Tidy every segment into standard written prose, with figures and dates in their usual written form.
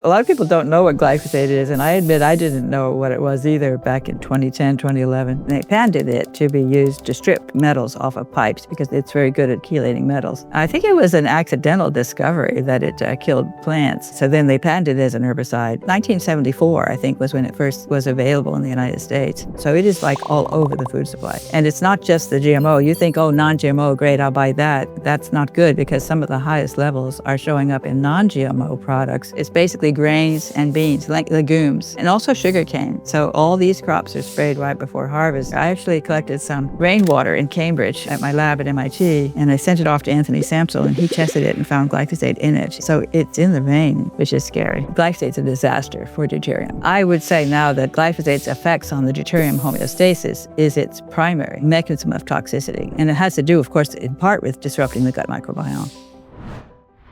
A lot of people don't know what glyphosate is, and I admit I didn't know what it was either back in 2010, 2011. They patented it to be used to strip metals off of pipes because it's very good at chelating metals. I think it was an accidental discovery that it killed plants. So then they patented it as an herbicide. 1974, I think, was when it first was available in the United States. So it is like all over the food supply. And it's not just the GMO. You think, oh, non-GMO, great, I'll buy that. That's not good because some of the highest levels are showing up in non-GMO products. It's basically grains and beans, like legumes, and also sugarcane. So all these crops are sprayed right before harvest. I actually collected some rainwater in Cambridge at my lab at MIT, and I sent it off to Anthony Samsel, and he tested it and found glyphosate in it. So it's in the vein, which is scary. Glyphosate's a disaster for deuterium. I would say now that glyphosate's effects on the deuterium homeostasis is its primary mechanism of toxicity. And it has to do, of course, in part with disrupting the gut microbiome.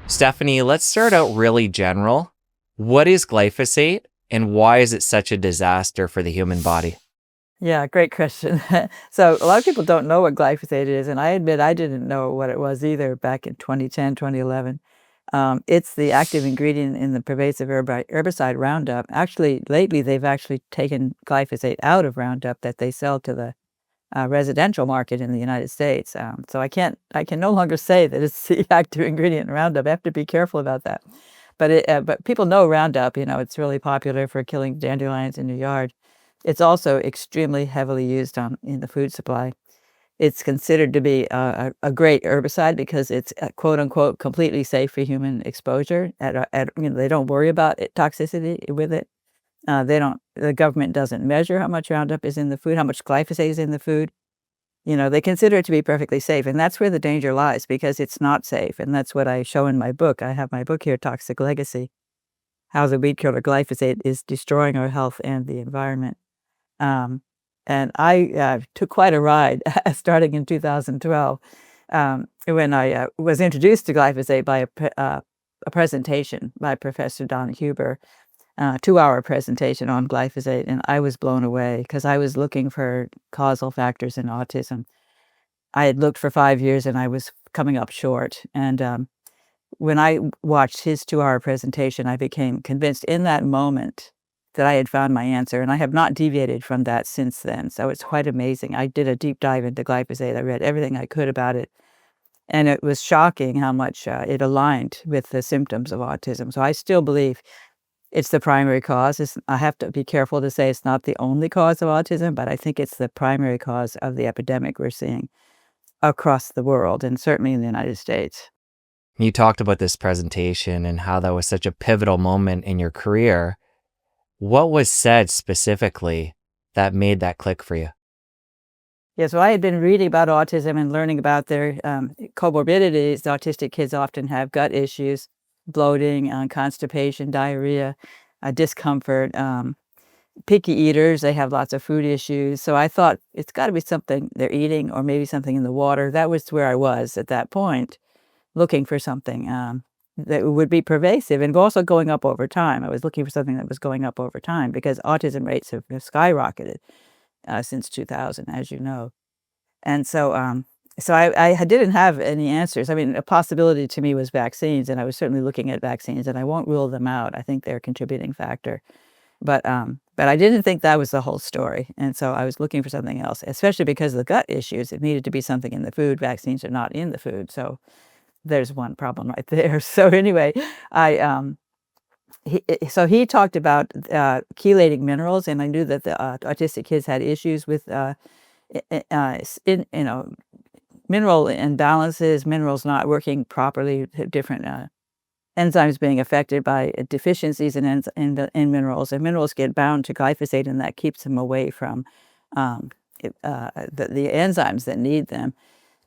Stephanie, let's start out really general. What is glyphosate and why is it such a disaster for the human body? Yeah, great question. So a lot of people don't know what glyphosate is, and I admit I didn't know what it was either back in 2010, 2011. It's the active ingredient in the pervasive herbicide Roundup. Actually, lately they've actually taken glyphosate out of Roundup that they sell to the residential market in the United States. So I can no longer say that it's the active ingredient in Roundup. I have to be careful about that. But people know Roundup. You know, it's really popular for killing dandelions in your yard. It's also extremely heavily used in the food supply. It's considered to be a great herbicide because it's quote unquote completely safe for human exposure. They don't worry about toxicity with it. The government doesn't measure how much Roundup is in the food, how much glyphosate is in the food. You know, they consider it to be perfectly safe, and that's where the danger lies because it's not safe, and that's what I show in my book. I have my book here, Toxic Legacy, How the Weed Killer Glyphosate is Destroying Our Health and the Environment. And I took quite a ride starting in 2012 when I was introduced to glyphosate by a presentation by Professor Don Huber. 2-hour presentation on glyphosate, and I was blown away because I was looking for causal factors in autism. I had looked for 5 years and I was coming up short. And when I watched his 2-hour presentation, I became convinced in that moment that I had found my answer, and I have not deviated from that since then. So it's quite amazing. I did a deep dive into glyphosate. I read everything I could about it, and it was shocking how much it aligned with the symptoms of autism. So I still believe it's the primary cause. I have to be careful to say it's not the only cause of autism, but I think it's the primary cause of the epidemic we're seeing across the world, and certainly in the United States. You talked about this presentation and how that was such a pivotal moment in your career. What was said specifically that made that click for you? Yeah, so I had been reading about autism and learning about their comorbidities. Autistic kids often have gut issues, bloating, constipation, diarrhea, discomfort, picky eaters. They have lots of food issues. So I thought it's got to be something they're eating or maybe something in the water. That was where I was at that point, looking for something that would be pervasive and also going up over time. I was looking for something that was going up over time because autism rates have skyrocketed since 2000, as you know. And so I didn't have any answers. I mean, a possibility to me was vaccines, and I was certainly looking at vaccines, and I won't rule them out. I think they're a contributing factor. But I didn't think that was the whole story. And so I was looking for something else, especially because of the gut issues. It needed to be something in the food. Vaccines are not in the food. So there's one problem right there. So anyway, he talked about chelating minerals, and I knew that the autistic kids had issues with mineral imbalances, minerals not working properly, different enzymes being affected by deficiencies in minerals, and minerals get bound to glyphosate, and that keeps them away from the enzymes that need them.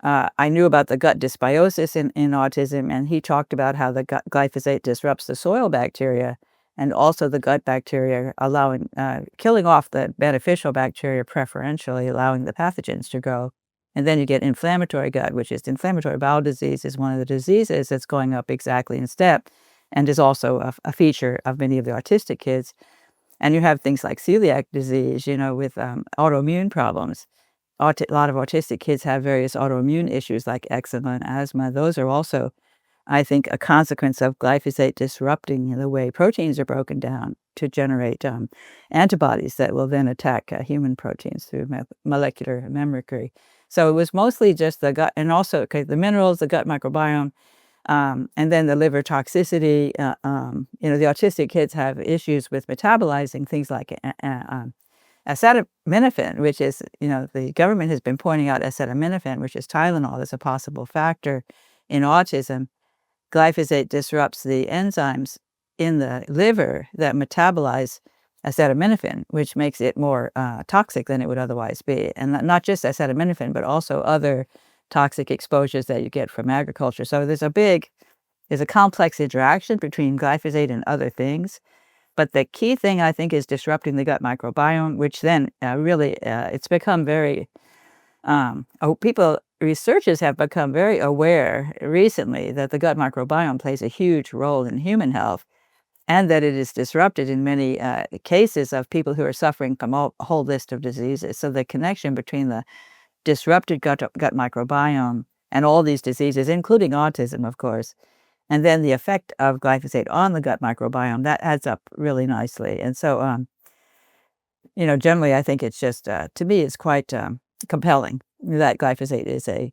I knew about the gut dysbiosis in autism, and he talked about how the glyphosate disrupts the soil bacteria and also the gut bacteria, killing off the beneficial bacteria preferentially, allowing the pathogens to go. And then you get inflammatory gut, which is inflammatory bowel disease is one of the diseases that's going up exactly in step and is also a feature of many of the autistic kids. And you have things like celiac disease, with autoimmune problems. A lot of autistic kids have various autoimmune issues like eczema and asthma. Those are also I think, a consequence of glyphosate disrupting the way proteins are broken down to generate antibodies that will then attack human proteins through molecular mimicry. So it was mostly just the gut, and also the minerals, the gut microbiome, and then the liver toxicity. The autistic kids have issues with metabolizing things like acetaminophen, which is, the government has been pointing out acetaminophen, which is Tylenol, as a possible factor in autism. Glyphosate disrupts the enzymes in the liver that metabolize acetaminophen, which makes it more toxic than it would otherwise be. And not just acetaminophen, but also other toxic exposures that you get from agriculture. So there's a complex interaction between glyphosate and other things. But the key thing, I think, is disrupting the gut microbiome, which then it's become very, researchers have become very aware recently that the gut microbiome plays a huge role in human health, and that it is disrupted in many cases of people who are suffering from a whole list of diseases. So the connection between the disrupted gut microbiome and all these diseases, including autism, of course, and then the effect of glyphosate on the gut microbiome, that adds up really nicely. And so, generally, I think it's just, to me, it's quite compelling that glyphosate is a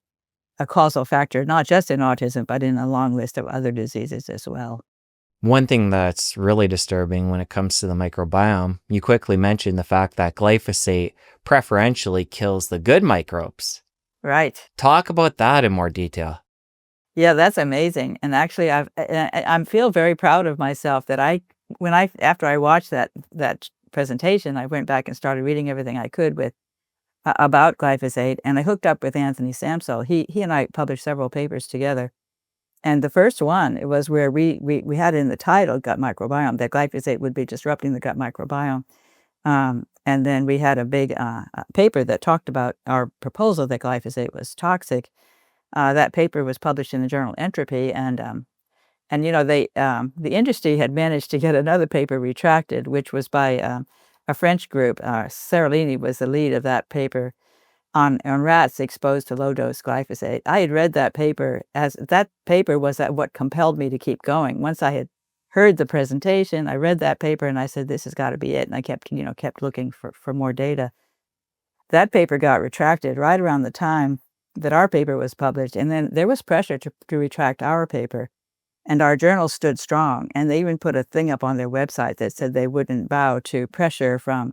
causal factor, not just in autism, but in a long list of other diseases as well. One thing that's really disturbing when it comes to the microbiome, you quickly mentioned the fact that glyphosate preferentially kills the good microbes. Right. Talk about that in more detail. Yeah, that's amazing. And actually, I feel very proud of myself that after I watched that presentation, I went back and started reading everything I could about glyphosate, and I hooked up with Anthony Samsel. He and I published several papers together, and the first one, it was where we had in the title gut microbiome that glyphosate would be disrupting the gut microbiome, and then we had a big paper that talked about our proposal that glyphosate was toxic. That paper was published in the journal Entropy, and the industry had managed to get another paper retracted, which was by a French group. Seralini was the lead of that paper on rats exposed to low-dose glyphosate. I had read that paper, as that paper was what compelled me to keep going. Once I had heard the presentation, I read that paper, and I said, this has got to be it. And I kept looking for more data. That paper got retracted right around the time that our paper was published, and then there was pressure to retract our paper, and our journal stood strong, and they even put a thing up on their website that said they wouldn't bow to pressure from,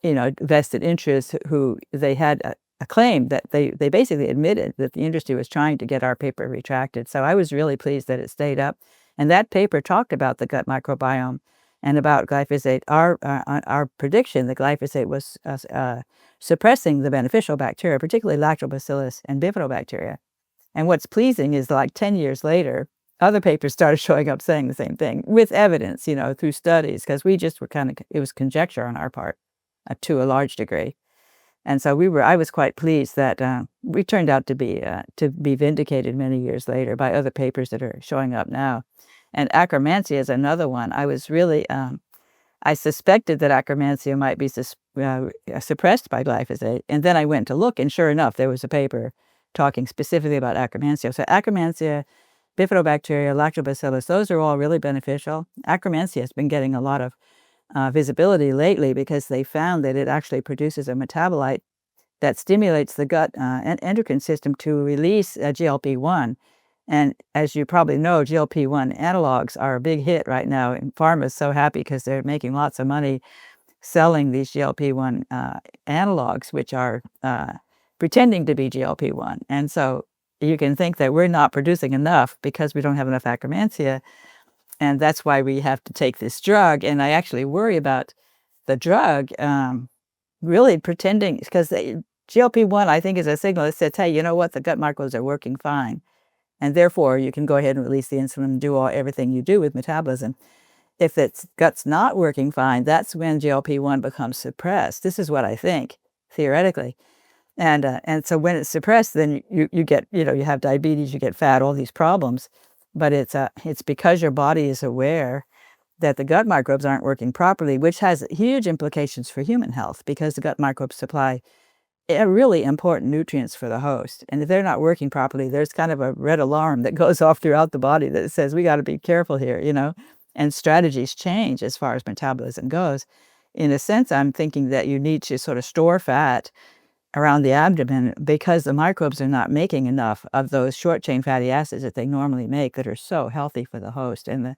vested interests who they had a claim that they basically admitted that the industry was trying to get our paper retracted. So I was really pleased that it stayed up, and that paper talked about the gut microbiome and about glyphosate. Our prediction that glyphosate was suppressing the beneficial bacteria, particularly lactobacillus and bifidobacteria. And what's pleasing is, like 10 years later, other papers started showing up saying the same thing with evidence, through studies, because we just were it was conjecture on our part to a large degree. And so I was quite pleased that we turned out to be vindicated many years later by other papers that are showing up now. And Akkermansia is another one. I was really, I suspected that Akkermansia might be suppressed by glyphosate. And then I went to look, and sure enough, there was a paper talking specifically about Akkermansia. So Akkermansia, bifidobacteria, lactobacillus, those are all really beneficial. Akkermansia has been getting a lot of visibility lately because they found that it actually produces a metabolite that stimulates the gut and endocrine system to release GLP-1. And as you probably know, GLP-1 analogs are a big hit right now, and pharma is so happy because they're making lots of money selling these GLP-1 analogs, which are pretending to be GLP-1. And so you can think that we're not producing enough because we don't have enough Akkermansia, and that's why we have to take this drug. And I actually worry about the drug really pretending, because GLP-1, I think, is a signal that says, hey, you know what, the gut microbes are working fine, and therefore you can go ahead and release the insulin and do everything you do with metabolism. If its gut's not working fine, that's when GLP-1 becomes suppressed. This is what I think, theoretically. And so when it's suppressed, then you get, you have diabetes, you get fat, all these problems. But it's because your body is aware that the gut microbes aren't working properly, which has huge implications for human health, because the gut microbes supply really important nutrients for the host. And if they're not working properly, there's kind of a red alarm that goes off throughout the body that says, we got to be careful here, and strategies change as far as metabolism goes. In a sense, I'm thinking that you need to sort of store fat around the abdomen because the microbes are not making enough of those short-chain fatty acids that they normally make that are so healthy for the host. And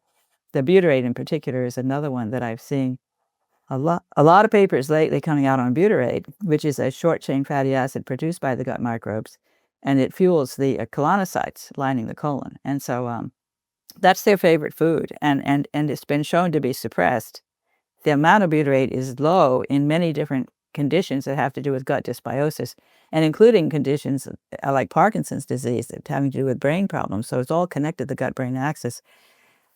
the butyrate in particular is another one that I've seen a lot of papers lately coming out on butyrate, which is a short-chain fatty acid produced by the gut microbes, and it fuels the colonocytes lining the colon. And so that's their favorite food, and it's been shown to be suppressed. The amount of butyrate is low in many different conditions that have to do with gut dysbiosis, and including conditions like Parkinson's disease that having to do with brain problems. So it's all connected to the gut-brain axis.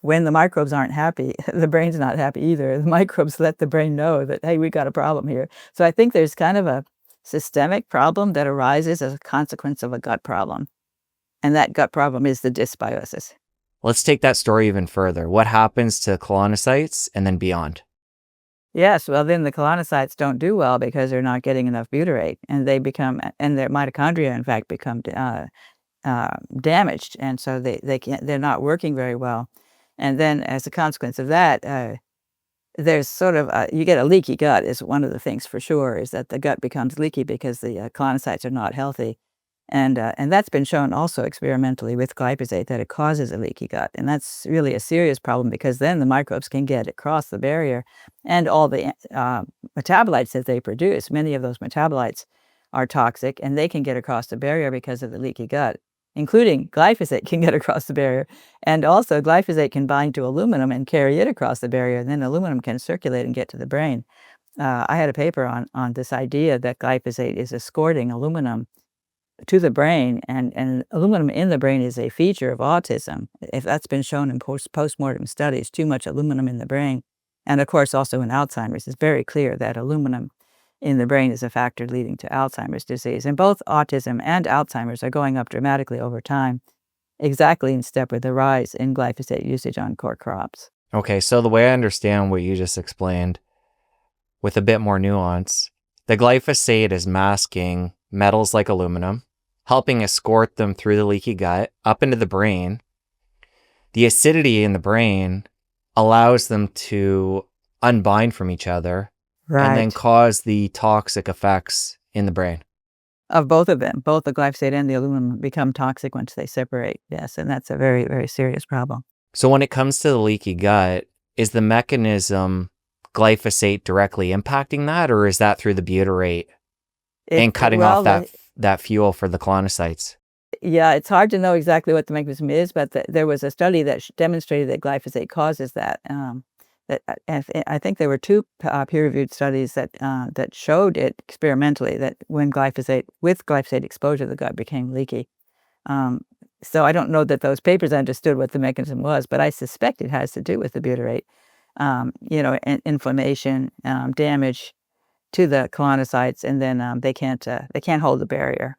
When the microbes aren't happy, the brain's not happy either. The microbes let the brain know that, hey, we got a problem here. So I think there's kind of a systemic problem that arises as a consequence of a gut problem. And that gut problem is the dysbiosis. Let's take that story even further. What happens to colonocytes and then beyond? Yes, well, then the colonocytes don't do well because they're not getting enough butyrate, and their mitochondria, in fact, become damaged, and so they're not working very well. And then as a consequence of that, there's sort of you get a leaky gut is one of the things for sure, is that the gut becomes leaky because the colonocytes are not healthy. And that's been shown also experimentally with glyphosate that it causes a leaky gut. And that's really a serious problem because then the microbes can get across the barrier, and all the metabolites that they produce, many of those metabolites are toxic, and they can get across the barrier because of the leaky gut, including glyphosate can get across the barrier. And also glyphosate can bind to aluminum and carry it across the barrier, and then aluminum can circulate and get to the brain. I had a paper on this idea that glyphosate is escorting aluminum to the brain, and aluminum in the brain is a feature of autism. If that's been shown in post-mortem studies, too much aluminum in the brain. And of course, also in Alzheimer's, it's very clear that aluminum in the brain is a factor leading to Alzheimer's disease. And both autism and Alzheimer's are going up dramatically over time, exactly in step with the rise in glyphosate usage on core crops. Okay, so the way I understand what you just explained, with a bit more nuance, the glyphosate is masking metals like aluminum, helping escort them through the leaky gut up into the brain. The acidity in the brain allows them to unbind from each other, Right. and then cause the toxic effects in the brain. Of both of them, both the glyphosate and the aluminum become toxic once they separate. Yes, and that's a very, very serious problem. So when it comes to the leaky gut, is the mechanism glyphosate directly impacting that, or is that through the butyrate and cutting off that fuel for the colonocytes? Yeah, it's hard to know exactly what the mechanism is, but there was a study that demonstrated that glyphosate causes that. I think there were two peer-reviewed studies that showed it experimentally, that when with glyphosate exposure, the gut became leaky. So I don't know that those papers understood what the mechanism was, but I suspect it has to do with the butyrate. Inflammation, damage to the colonocytes, and then they can't hold the barrier.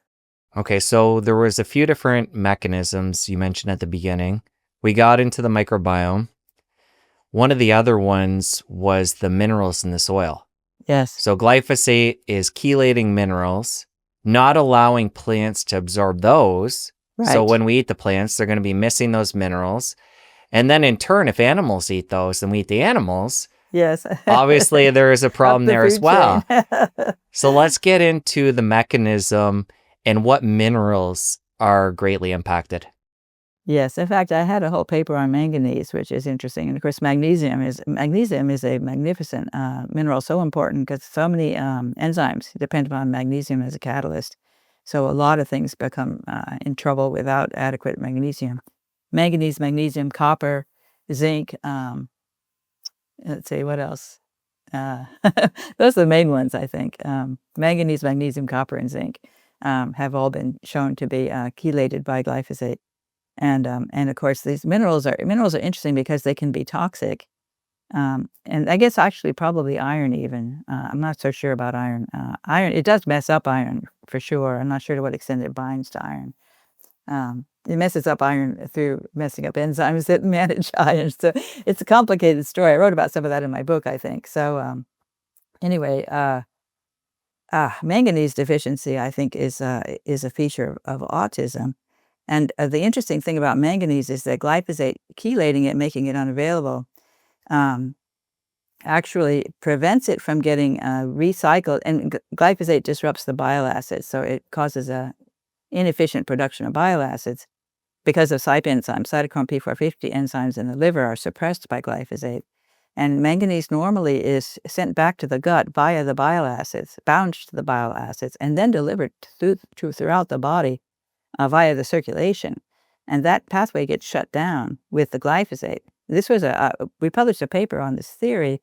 Okay, so there was a few different mechanisms you mentioned at the beginning. We got into the microbiome. One of the other ones was the minerals in the soil. Yes. So glyphosate is chelating minerals, not allowing plants to absorb those. Right. So when we eat the plants, they're going to be missing those minerals. And then in turn, if animals eat those and we eat the animals, yes, obviously there is a problem there as well. chain. So let's get into the mechanism and what minerals are greatly impacted. Yes, in fact, I had a whole paper on manganese, which is interesting. And of course, magnesium is a magnificent mineral, so important because so many enzymes depend upon magnesium as a catalyst. So a lot of things become in trouble without adequate magnesium. Manganese, magnesium, copper, zinc. Let's see, what else? Those are the main ones, I think. Manganese, magnesium, copper, and zinc have all been shown to be chelated by glyphosate. And of course, these minerals are interesting because they can be toxic. And I guess actually probably iron even. I'm not so sure about iron. Iron, it does mess up iron for sure. I'm not sure to what extent it binds to iron. It messes up iron through messing up enzymes that manage iron. So it's a complicated story. I wrote about some of that in my book, I think. So anyway, Manganese deficiency, I think, is a feature of autism. And the interesting thing about manganese is that glyphosate, chelating it, making it unavailable, um, actually prevents it from getting recycled. And glyphosate disrupts the bile acids, so it causes a inefficient production of bile acids because of CYP enzymes. Cytochrome P450 enzymes in the liver are suppressed by glyphosate. And manganese normally is sent back to the gut via the bile acids, bound to the bile acids, and then delivered throughout the body via the circulation. And that pathway gets shut down with the glyphosate. This was we published a paper on this theory.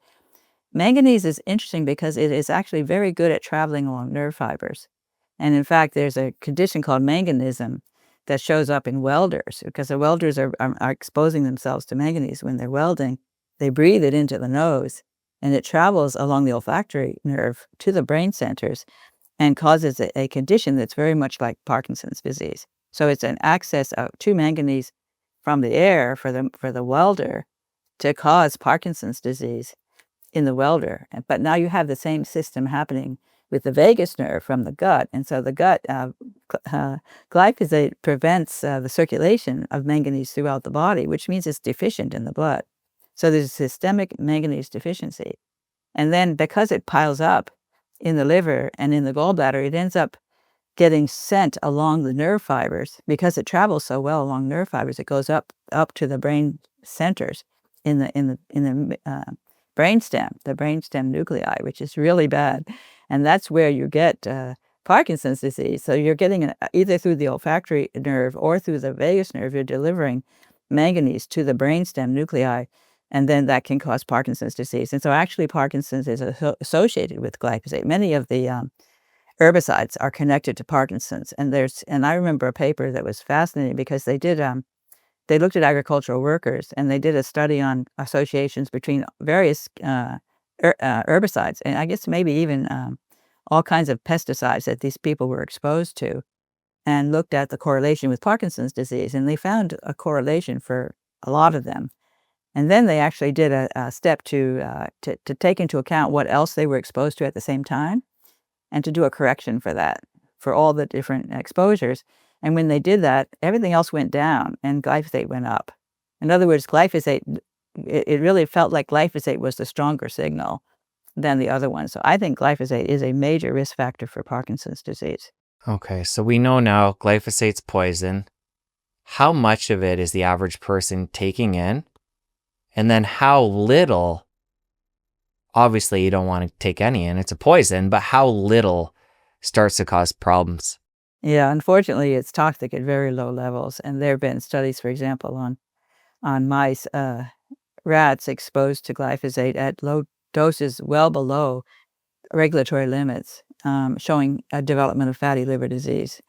Manganese is interesting because it is actually very good at traveling along nerve fibers. And in fact, there's a condition called manganism that shows up in welders because the welders are exposing themselves to manganese when they're welding. They breathe it into the nose and it travels along the olfactory nerve to the brain centers and causes a condition that's very much like Parkinson's disease. So it's an access to manganese from the air for the welder to cause Parkinson's disease in the welder. But now you have the same system happening with the vagus nerve from the gut. And so the gut, glyphosate prevents the circulation of manganese throughout the body, which means it's deficient in the blood. So there's a systemic manganese deficiency. And then because it piles up in the liver and in the gallbladder, it ends up getting sent along the nerve fibers. Because it travels so well along nerve fibers, it goes up to the brain centers in the brainstem, the brainstem nuclei, which is really bad. And that's where you get Parkinson's disease. So you're getting either through the olfactory nerve or through the vagus nerve, you're delivering manganese to the brainstem nuclei, and then that can cause Parkinson's disease. And so actually Parkinson's is associated with glyphosate. Many of the herbicides are connected to Parkinson's. And I remember a paper that was fascinating because they looked at agricultural workers and they did a study on associations between various herbicides and I guess maybe even all kinds of pesticides that these people were exposed to, and looked at the correlation with Parkinson's disease. And they found a correlation for a lot of them. And then they actually did a step to take into account what else they were exposed to at the same time and to do a correction for that, for all the different exposures. And when they did that, everything else went down and glyphosate went up. In other words, glyphosate, it really felt like glyphosate was the stronger signal than the other one. So I think glyphosate is a major risk factor for Parkinson's disease. Okay, so we know now glyphosate's poison. How much of it is the average person taking in? And then how little, obviously you don't want to take any in, it's a poison, but how little starts to cause problems? Yeah, unfortunately, it's toxic at very low levels. And there have been studies, for example, on mice, rats exposed to glyphosate at low doses well below regulatory limits, showing a development of fatty liver disease,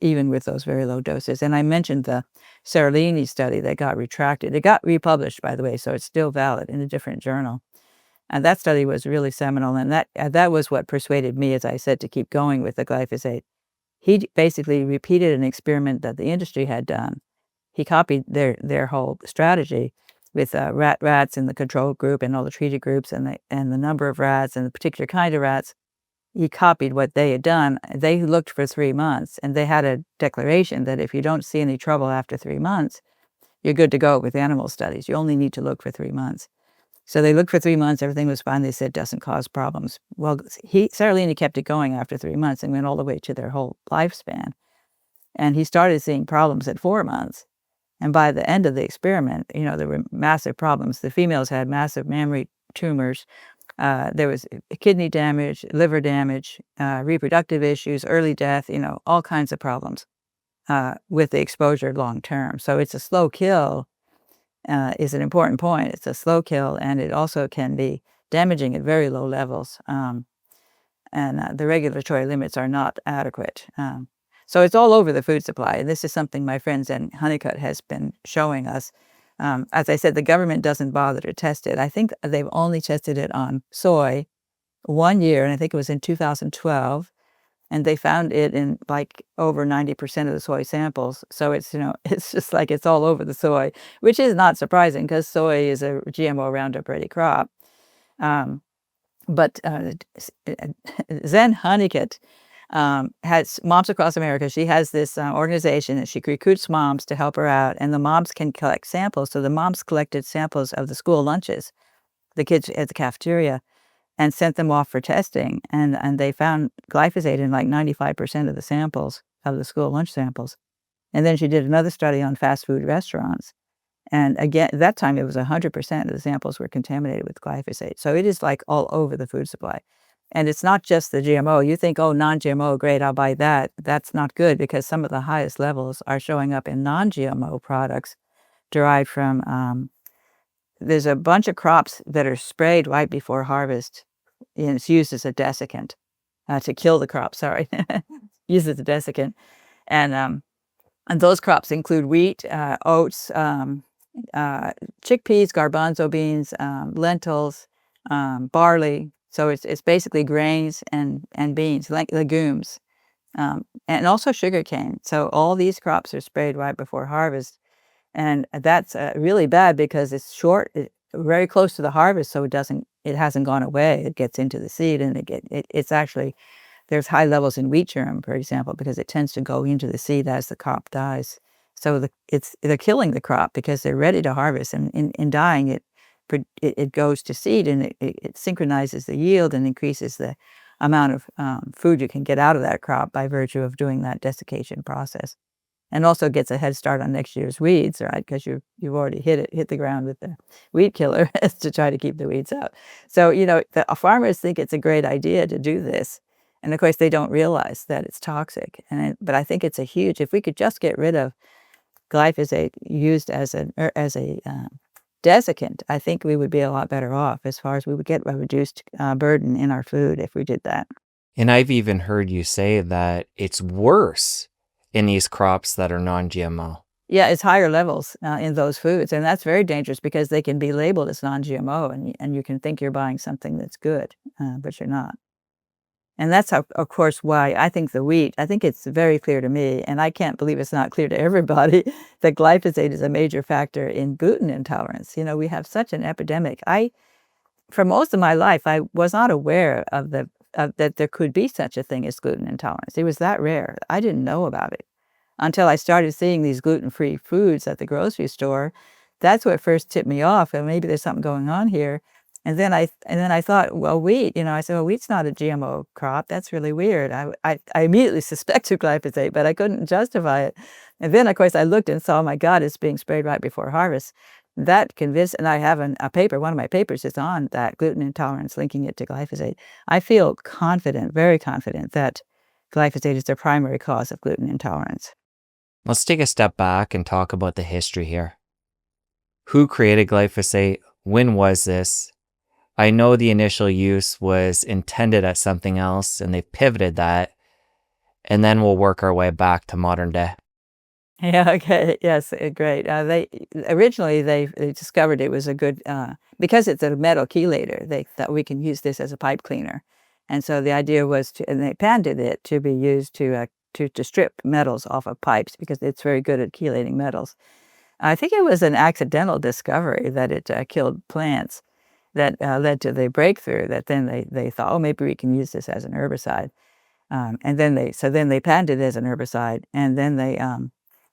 even with those very low doses. And I mentioned the Seralini study that got retracted. It got republished, by the way, so it's still valid in a different journal. And that study was really seminal, and that was what persuaded me, as I said, to keep going with the glyphosate. He basically repeated an experiment that the industry had done. He copied their whole strategy with rats in the control group and all the treated groups and the number of rats and the particular kind of rats. He copied what they had done. They looked for 3 months, and they had a declaration that if you don't see any trouble after 3 months, you're good to go with animal studies. You only need to look for 3 months. So they looked for 3 months. Everything was fine. They said doesn't cause problems. Well, Seralini kept it going after 3 months and went all the way to their whole lifespan. And he started seeing problems at 4 months. And by the end of the experiment, there were massive problems. The females had massive mammary tumors. There was kidney damage, liver damage, reproductive issues, early death, all kinds of problems with the exposure long term. So it's a slow kill is an important point. It's a slow kill, and it also can be damaging at very low levels. And the regulatory limits are not adequate. So it's all over the food supply. And this is something my friend Zen Honeycutt has been showing us. As I said, the government doesn't bother to test it. I think they've only tested it on soy 1 year, and I think it was in 2012. And they found it in like over 90% of the soy samples. So it's, it's just like it's all over the soy, which is not surprising because soy is a GMO Roundup ready crop. But Zen Honeycutt has Moms Across America. She has this organization that she recruits moms to help her out, and the moms can collect samples. So the moms collected samples of the school lunches, the kids at the cafeteria, and sent them off for testing. And they found glyphosate in like 95% of the samples of the school lunch samples. And then she did another study on fast food restaurants. And again, at that time, it was 100% of the samples were contaminated with glyphosate. So it is like all over the food supply. And it's not just the GMO. You think, oh, non-GMO, great, I'll buy that. That's not good because some of the highest levels are showing up in non-GMO products derived from, there's a bunch of crops that are sprayed right before harvest. And it's used as a desiccant to kill the crop, sorry. Used as a desiccant. And those crops include wheat, oats, chickpeas, garbanzo beans, lentils, barley. So it's basically grains and beans, like legumes, and also sugarcane. So all these crops are sprayed right before harvest, and that's really bad because it's very close to the harvest, so it hasn't gone away. It gets into the seed, and it's actually there's high levels in wheat germ, for example, because it tends to go into the seed as the crop dies. So they're killing the crop because they're ready to harvest, and in dying, it goes to seed, and it synchronizes the yield and increases the amount of food you can get out of that crop by virtue of doing that desiccation process, and also gets a head start on next year's weeds, right? Because you've already hit the ground with the weed killer to try to keep the weeds out. So the farmers think it's a great idea to do this, and of course they don't realize that it's toxic. But I think it's a huge. If we could just get rid of glyphosate used as a desiccant, I think we would be a lot better off as far as we would get a reduced burden in our food if we did that. And I've even heard you say that it's worse in these crops that are non-GMO. Yeah, it's higher levels in those foods, and that's very dangerous because they can be labeled as non-GMO, and you can think you're buying something that's good, but you're not. And that's, of course, why I think I think it's very clear to me, and I can't believe it's not clear to everybody, that glyphosate is a major factor in gluten intolerance. We have such an epidemic. For most of my life, I was not aware of that there could be such a thing as gluten intolerance. It was that rare. I didn't know about it until I started seeing these gluten-free foods at the grocery store. That's what first tipped me off, and maybe there's something going on here. And then I thought, well, wheat, I said, well, wheat's not a GMO crop. That's really weird. I immediately suspected glyphosate, but I couldn't justify it. And then, of course, I looked and saw, oh my God, it's being sprayed right before harvest. That convinced, and I have a paper, one of my papers is on that, gluten intolerance, linking it to glyphosate. I feel confident, very confident, that glyphosate is the primary cause of gluten intolerance. Let's take a step back and talk about the history here. Who created glyphosate? When was this? I know the initial use was intended at something else, and they've pivoted that, and then we'll work our way back to modern day. Yeah, okay, yes, great. They originally they discovered it was a good because it's a metal chelator. They thought we can use this as a pipe cleaner, and so the idea was and they patented it to be used to strip metals off of pipes because it's very good at chelating metals. I think it was an accidental discovery that it killed plants that led to the breakthrough that then they thought, oh, maybe we can use this as an herbicide. And then they patented it as an herbicide, and then they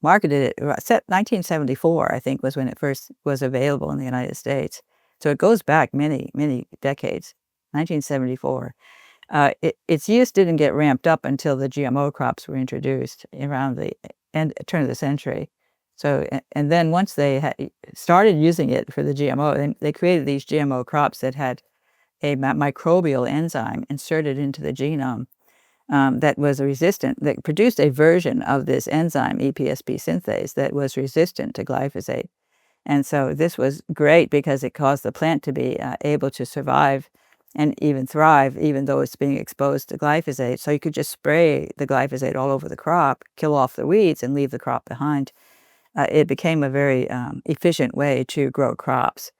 marketed it. 1974, I think, was when it first was available in the United States. So it goes back many, many decades, 1974. Its use didn't get ramped up until the GMO crops were introduced around the turn of the century. So, and then once they started using it for the GMO, they created these GMO crops that had a microbial enzyme inserted into the genome that was that produced a version of this enzyme, EPSP synthase, that was resistant to glyphosate. And so this was great because it caused the plant to be able to survive and even thrive, even though it's being exposed to glyphosate. So you could just spray the glyphosate all over the crop, kill off the weeds, and leave the crop behind. It became a very efficient way to grow crops.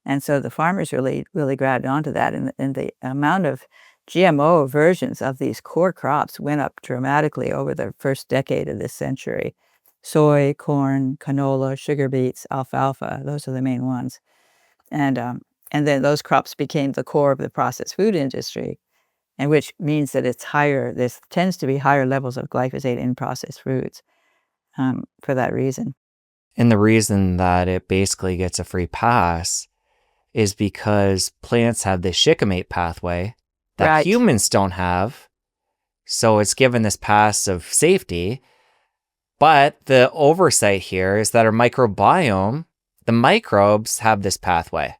And so the farmers really, really grabbed onto that. And the amount of GMO versions of these core crops went up dramatically over the first decade of this century. Soy, corn, canola, sugar beets, alfalfa, those are the main ones. And And then those crops became the core of the processed food industry, and which means that it's higher, there tends to be higher levels of glyphosate in processed foods for that reason. And the reason that it basically gets a free pass is because plants have this shikimate pathway that Right. humans don't have. So it's given this pass of safety. But the oversight here is that our microbiome, the microbes have this pathway.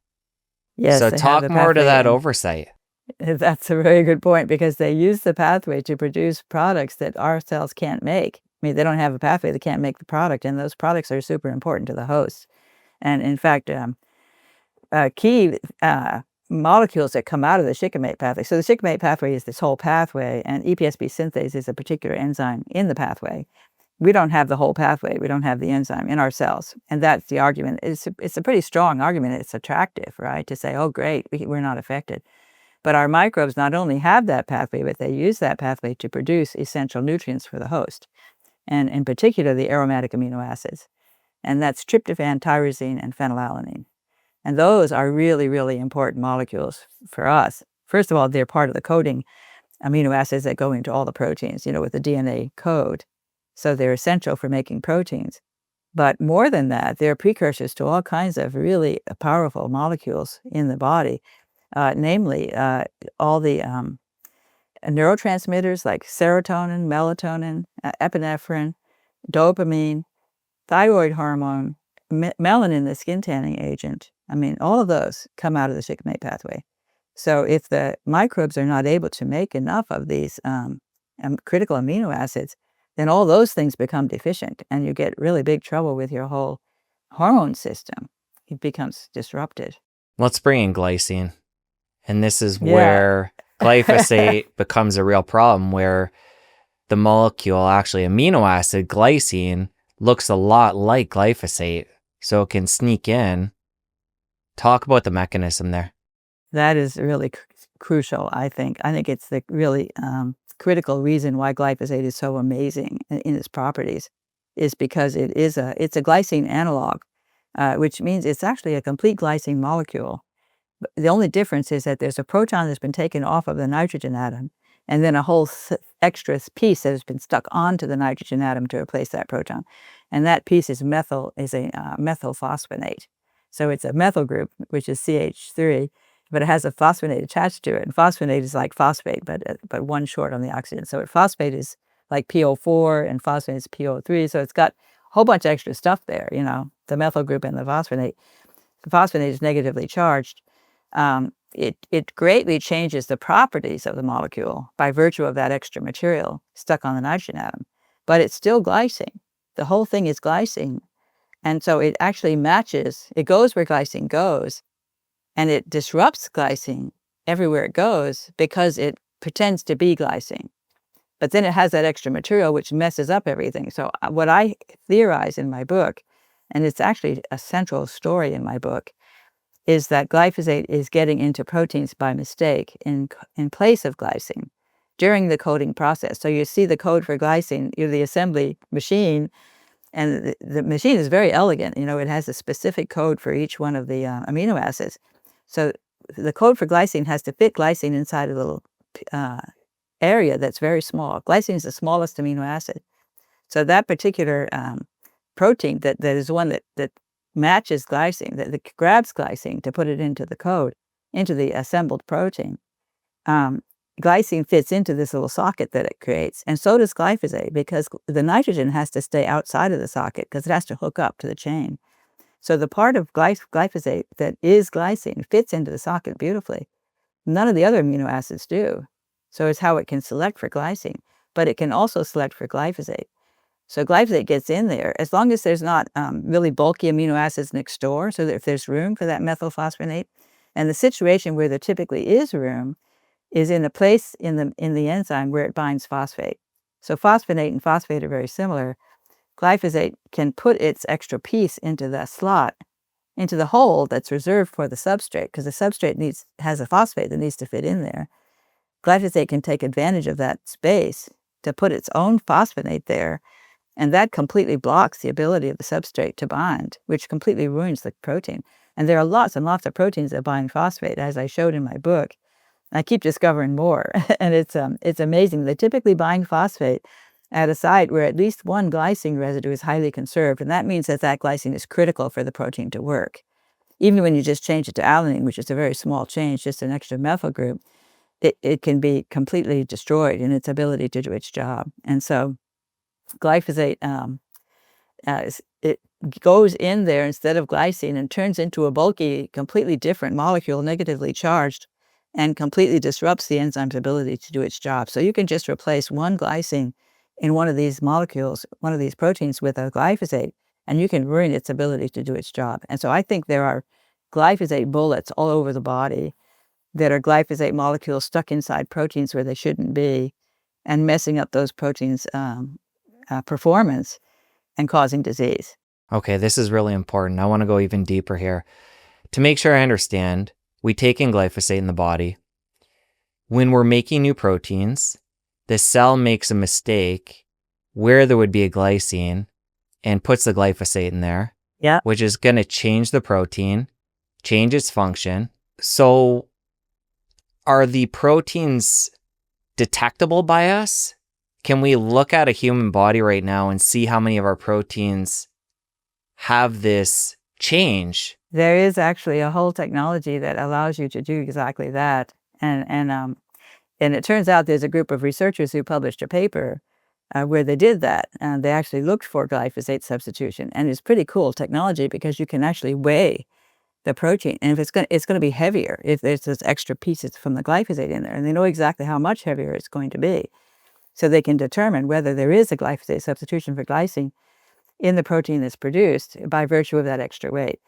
Yes, So they have talk the more to pathway, that and oversight. that's a very good point, because they use the pathway to produce products that our cells can't make. I mean, they don't have a pathway, they can't make the product, and those products are super important to the host. And in fact, key molecules that come out of the shikimate pathway. So the shikimate pathway is this whole pathway, and EPSB synthase is a particular enzyme in the pathway. We don't have the whole pathway. We don't have the enzyme in our cells. And that's the argument. It's a pretty strong argument. It's attractive, right, to say, oh, great, we're not affected. But our microbes not only have that pathway, but they use that pathway to produce essential nutrients for the host, and in particular, the aromatic amino acids. And that's tryptophan, tyrosine, and phenylalanine. And those are really, really important molecules for us. First of all, they're part of the coding amino acids that go into all the proteins, with the DNA code. So they're essential for making proteins. But more than that, they're precursors to all kinds of really powerful molecules in the body, namely all the neurotransmitters like serotonin, melatonin, epinephrine, dopamine, thyroid hormone, melanin, the skin tanning agent. I mean, all of those come out of the shikimate pathway. So if the microbes are not able to make enough of these critical amino acids, then all those things become deficient, and you get really big trouble with your whole hormone system. It becomes disrupted. Let's bring in glycine. And this is Yeah. where glyphosate becomes a real problem, where the molecule, actually amino acid glycine, looks a lot like glyphosate, so it can sneak in. Talk about the mechanism there. That is really crucial, I think. I think it's the really critical reason why glyphosate is so amazing in its properties, is because it's a glycine analog, which means it's actually a complete glycine molecule. The only difference is that there's a proton that's been taken off of the nitrogen atom, and then a whole extra piece that has been stuck onto the nitrogen atom to replace that proton. And that piece is a methylphosphonate. So it's a methyl group, which is CH3, but it has a phosphonate attached to it. And phosphonate is like phosphate, but one short on the oxygen. So phosphate is like PO4, and phosphate is PO3. So it's got a whole bunch of extra stuff there, the methyl group and the phosphonate. The phosphonate is negatively charged. It greatly changes the properties of the molecule by virtue of that extra material stuck on the nitrogen atom. But it's still glycine. The whole thing is glycine. And so it actually matches, it goes where glycine goes, and it disrupts glycine everywhere it goes because it pretends to be glycine. But then it has that extra material which messes up everything. So what I theorize in my book, and it's actually a central story in my book, is that glyphosate is getting into proteins by mistake in place of glycine during the coding process. So you see the code for glycine, the assembly machine, and the machine is very elegant. It has a specific code for each one of the amino acids. So the code for glycine has to fit glycine inside a little area that's very small. Glycine is the smallest amino acid. So that particular protein that is one that matches glycine, that grabs glycine to put it into the code, into the assembled protein. Glycine fits into this little socket that it creates, and so does glyphosate, because the nitrogen has to stay outside of the socket because it has to hook up to the chain. So the part of glyphosate that is glycine fits into the socket beautifully. None of the other amino acids do. So it's how it can select for glycine, but it can also select for glyphosate. So glyphosate gets in there as long as there's not really bulky amino acids next door, so that if there's room for that methylphosphonate. And the situation where there typically is room is in a place in the enzyme where it binds phosphate. So phosphonate and phosphate are very similar. Glyphosate can put its extra piece into the slot, into the hole that's reserved for the substrate, because the substrate has a phosphate that needs to fit in there. Glyphosate can take advantage of that space to put its own phosphonate there, and that completely blocks the ability of the substrate to bind, which completely ruins the protein. And there are lots and lots of proteins that bind phosphate, as I showed in my book. I keep discovering more, and it's amazing. They typically bind phosphate at a site where at least one glycine residue is highly conserved, and that means that that glycine is critical for the protein to work. Even when you just change it to alanine, which is a very small change, just an extra methyl group, it can be completely destroyed in its ability to do its job. And so glyphosate, it goes in there instead of glycine and turns into a bulky, completely different molecule, negatively charged, and completely disrupts the enzyme's ability to do its job. So you can just replace one glycine in one of these molecules, one of these proteins with a glyphosate, and you can ruin its ability to do its job. And so I think there are glyphosate bullets all over the body that are glyphosate molecules stuck inside proteins where they shouldn't be and messing up those proteins' performance and causing disease. Okay, this is really important. I want to go even deeper here. To make sure I understand, we take in glyphosate in the body. When we're making new proteins, the cell makes a mistake where there would be a glycine and puts the glyphosate in there, Yeah. which is going to change the protein, change its function. So are the proteins detectable by us? Can we look at a human body right now and see how many of our proteins have this change? There is actually a whole technology that allows you to do exactly that. And it turns out there's a group of researchers who published a paper where they did that. And they actually looked for glyphosate substitution. And it's pretty cool technology because you can actually weigh the protein. And if it's going to be heavier if there's those extra pieces from the glyphosate in there. And they know exactly how much heavier it's going to be. So they can determine whether there is a glyphosate substitution for glycine in the protein that's produced by virtue of that extra weight.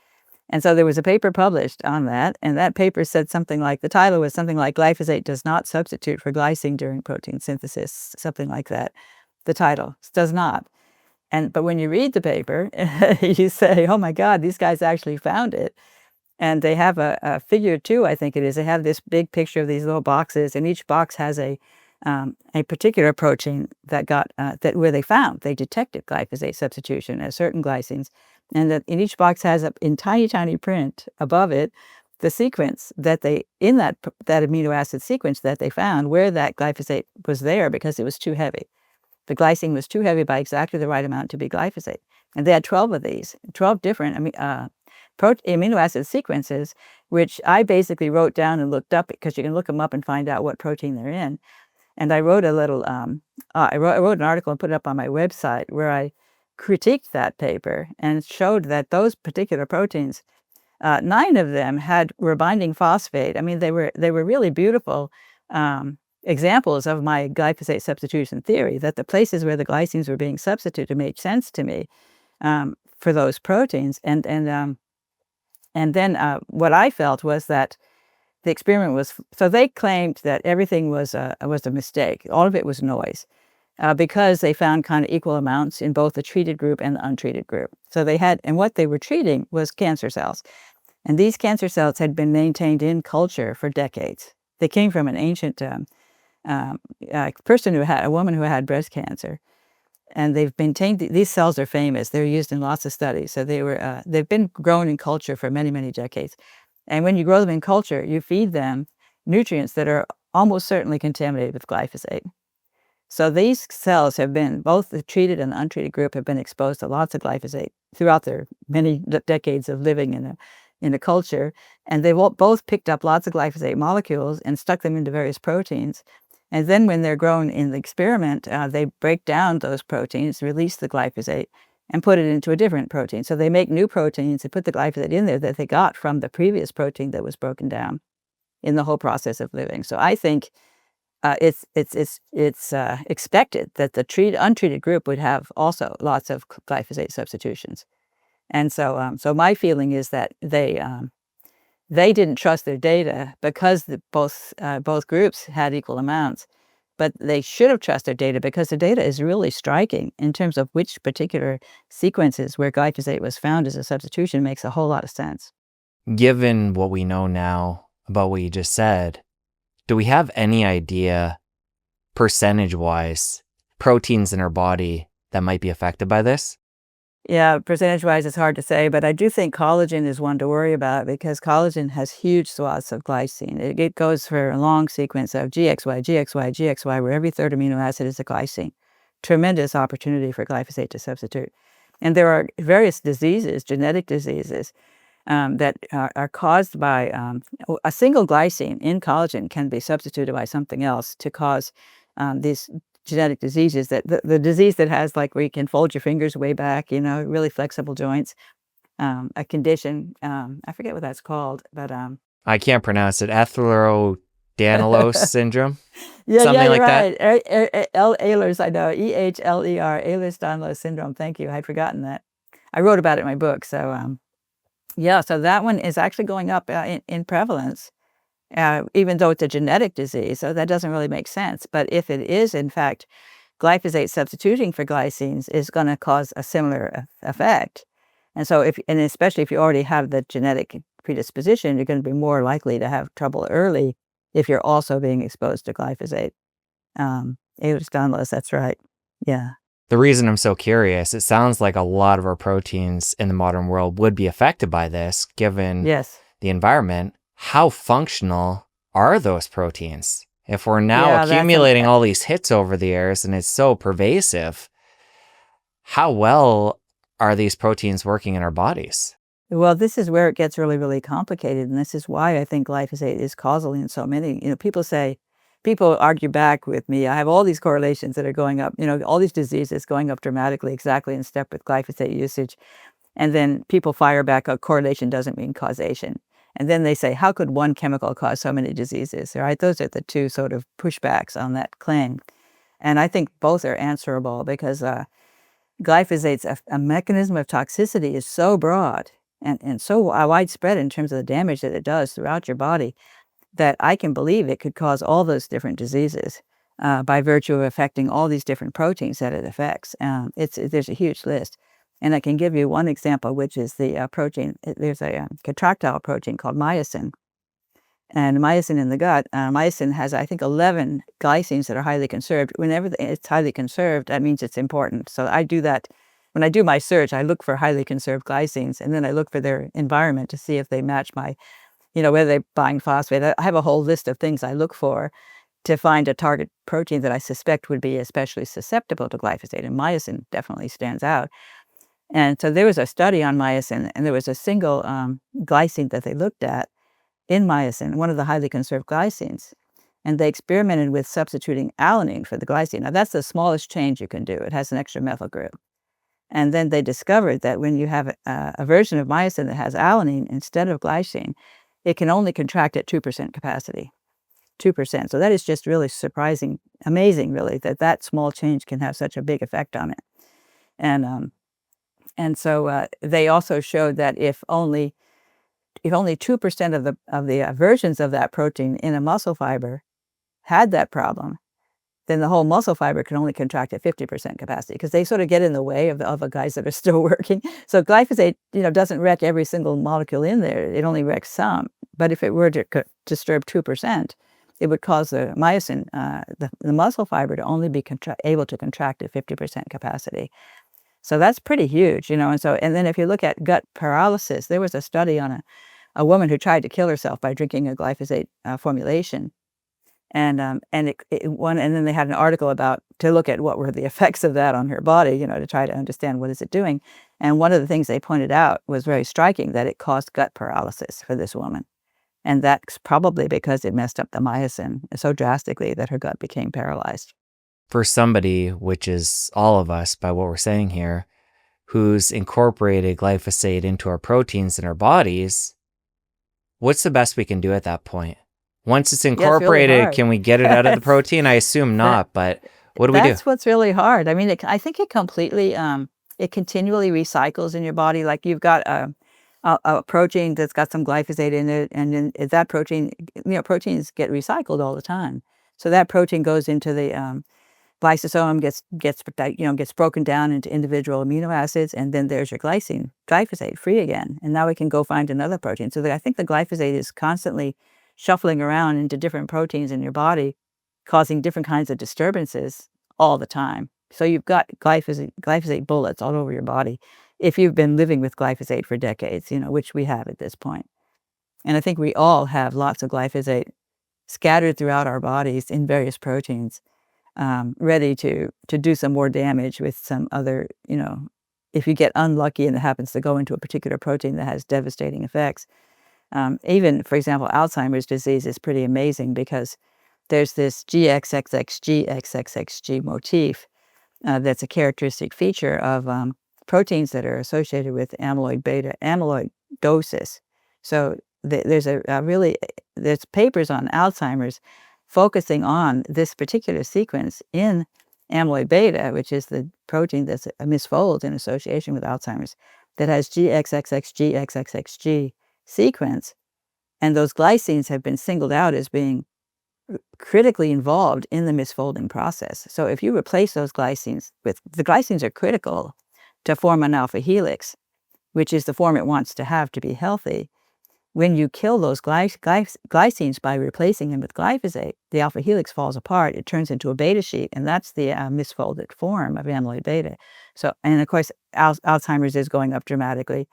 And so there was a paper published on that, and that paper said something like, the title was something like, "Glyphosate does not substitute for glycine during protein synthesis," something like that. The title does not. But when you read the paper, you say, oh my God, these guys actually found it. And they have a figure 2, I think it is. They have this big picture of these little boxes, and each box has a particular protein that got where they detected glyphosate substitution at certain glycines, and that in each box has in tiny print above it the sequence that they in that amino acid sequence that they found where that glyphosate was there because it was too heavy. The glycine was too heavy by exactly the right amount to be glyphosate, and they had 12 of these, 12 different amino acid sequences, which I basically wrote down and looked up because you can look them up and find out what protein they're in. And I wrote a little, I wrote an article and put it up on my website where I critiqued that paper and showed that those particular proteins, 9 of them were binding phosphate. I mean, they were really beautiful examples of my glyphosate substitution theory, that the places where the glycines were being substituted made sense to me for those proteins. And then what I felt was that the experiment was, so they claimed that everything was a mistake. All of it was noise because they found kind of equal amounts in both the treated group and the untreated group. So and what they were treating was cancer cells. And these cancer cells had been maintained in culture for decades. They came from an ancient person a woman who had breast cancer. And they've maintained, these cells are famous. They're used in lots of studies. So they've been grown in culture for many decades. And when you grow them in culture, you feed them nutrients that are almost certainly contaminated with glyphosate. So these cells have been, both the treated and the untreated group have been exposed to lots of glyphosate throughout their many decades of living in a culture. And they've both picked up lots of glyphosate molecules and stuck them into various proteins. And then when they're grown in the experiment, they break down those proteins, release the glyphosate, and put it into a different protein. So they make new proteins and put the glyphosate in there that they got from the previous protein that was broken down in the whole process of living. So I think it's expected that the untreated group would have also lots of glyphosate substitutions. And so my feeling is that they didn't trust their data because both groups had equal amounts. But they should have trusted data because the data is really striking in terms of which particular sequences where glyphosate was found as a substitution makes a whole lot of sense. Given what we know now about what you just said, do we have any idea, percentage-wise, proteins in our body that might be affected by this? Yeah, percentage-wise, it's hard to say, but I do think collagen is one to worry about because collagen has huge swaths of glycine. It goes for a long sequence of GXY, GXY, GXY, where every third amino acid is a glycine. Tremendous opportunity for glyphosate to substitute. And there are various diseases, genetic diseases, that are caused by a single glycine in collagen can be substituted by something else to cause these genetic diseases. That the disease that has like where you can fold your fingers way back, really flexible joints, a condition. I forget what that's called, but I can't pronounce it. Ehlers-Danlos syndrome, yeah, something you're like that. right. Ehlers, I know, Ehler, Ehlers-Danlos syndrome. Thank you, I'd forgotten that. I wrote about it in my book, so yeah, so that one is actually going up in prevalence, even though it's a genetic disease. So that doesn't really make sense. But if it is, in fact, glyphosate substituting for glycines is going to cause a similar effect. And so, and especially if you already have the genetic predisposition, you're going to be more likely to have trouble early if you're also being exposed to glyphosate. Ehlers-Danlos, that's right. Yeah. The reason I'm so curious, it sounds like a lot of our proteins in the modern world would be affected by this, given Yes. the environment. How functional are those proteins? If we're now Yeah, that's accumulating all these hits over the years and it's so pervasive, how well are these proteins working in our bodies? well, this is where it gets really, really complicated, and this is why I think glyphosate is causal in so many. People argue back with me. I have all these correlations that are going up. All these diseases going up dramatically, exactly in step with glyphosate usage, and then people fire back. A correlation doesn't mean causation, and then they say, how could one chemical cause so many diseases? Right? Those are the two sort of pushbacks on that claim, and I think both are answerable because glyphosate's a mechanism of toxicity is so broad and so widespread in terms of the damage that it does throughout your body that I can believe it could cause all those different diseases by virtue of affecting all these different proteins that it affects. There's a huge list. And I can give you one example, which is the protein. There's a contractile protein called myosin. And myosin in the gut, myosin has, I think, 11 glycines that are highly conserved. Whenever it's highly conserved, that means it's important. So I do that. When I do my search, I look for highly conserved glycines, and then I look for their environment to see if they match my, whether they bind phosphate. I have a whole list of things I look for to find a target protein that I suspect would be especially susceptible to glyphosate, and myosin definitely stands out. And so there was a study on myosin, and there was a single glycine that they looked at in myosin, one of the highly conserved glycines. And they experimented with substituting alanine for the glycine. Now, that's the smallest change you can do. It has an extra methyl group. And then they discovered that when you have a version of myosin that has alanine instead of glycine, it can only contract at 2% capacity. 2%. So that is just really surprising, amazing, really, that small change can have such a big effect on it. And so they also showed that if only 2% of the versions of that protein in a muscle fiber had that problem, then the whole muscle fiber can only contract at 50% capacity because they sort of get in the way of the guys that are still working. So glyphosate, doesn't wreck every single molecule in there. It only wrecks some. But if it were to disturb 2%, it would cause the myosin, the muscle fiber, to only be able to contract at 50% capacity. So that's pretty huge, and then if you look at gut paralysis, there was a study on a woman who tried to kill herself by drinking a glyphosate formulation. And then they had an article to look at what were the effects of that on her body, to try to understand what is it doing. And one of the things they pointed out was very striking, that it caused gut paralysis for this woman. And that's probably because it messed up the myosin so drastically that her gut became paralyzed. For somebody, which is all of us by what we're saying here, who's incorporated glyphosate into our proteins in our bodies, what's the best we can do at that point? Once it's incorporated, really can we get it out of the protein? I assume not, but what do we do? That's what's really hard. I mean, I think it completely, it continually recycles in your body. Like you've got a protein that's got some glyphosate in it, and then that protein, proteins get recycled all the time. So that protein goes into the lysosome, gets broken down into individual amino acids, and then there's your glyphosate free again. And now we can go find another protein. So I think the glyphosate is constantly shuffling around into different proteins in your body, causing different kinds of disturbances all the time. So you've got glyphosate bullets all over your body. if you've been living with glyphosate for decades, which we have at this point. And I think we all have lots of glyphosate scattered throughout our bodies in various proteins, ready to do some more damage with some other, if you get unlucky and it happens to go into a particular protein that has devastating effects. Even, for example, Alzheimer's disease is pretty amazing because there's this GXXG motif that's a characteristic feature of proteins that are associated with amyloidosis. So there's papers on Alzheimer's focusing on this particular sequence in amyloid beta, which is the protein that's misfolds in association with Alzheimer's, that has GXXXG sequence. And those glycines have been singled out as being critically involved in the misfolding process. So if you replace those glycines the glycines are critical to form an alpha helix, which is the form it wants to have to be healthy. When you kill those glycines by replacing them with glyphosate, the alpha helix falls apart. It turns into a beta sheet, and that's the misfolded form of amyloid beta. So, and of course, Alzheimer's is going up dramatically,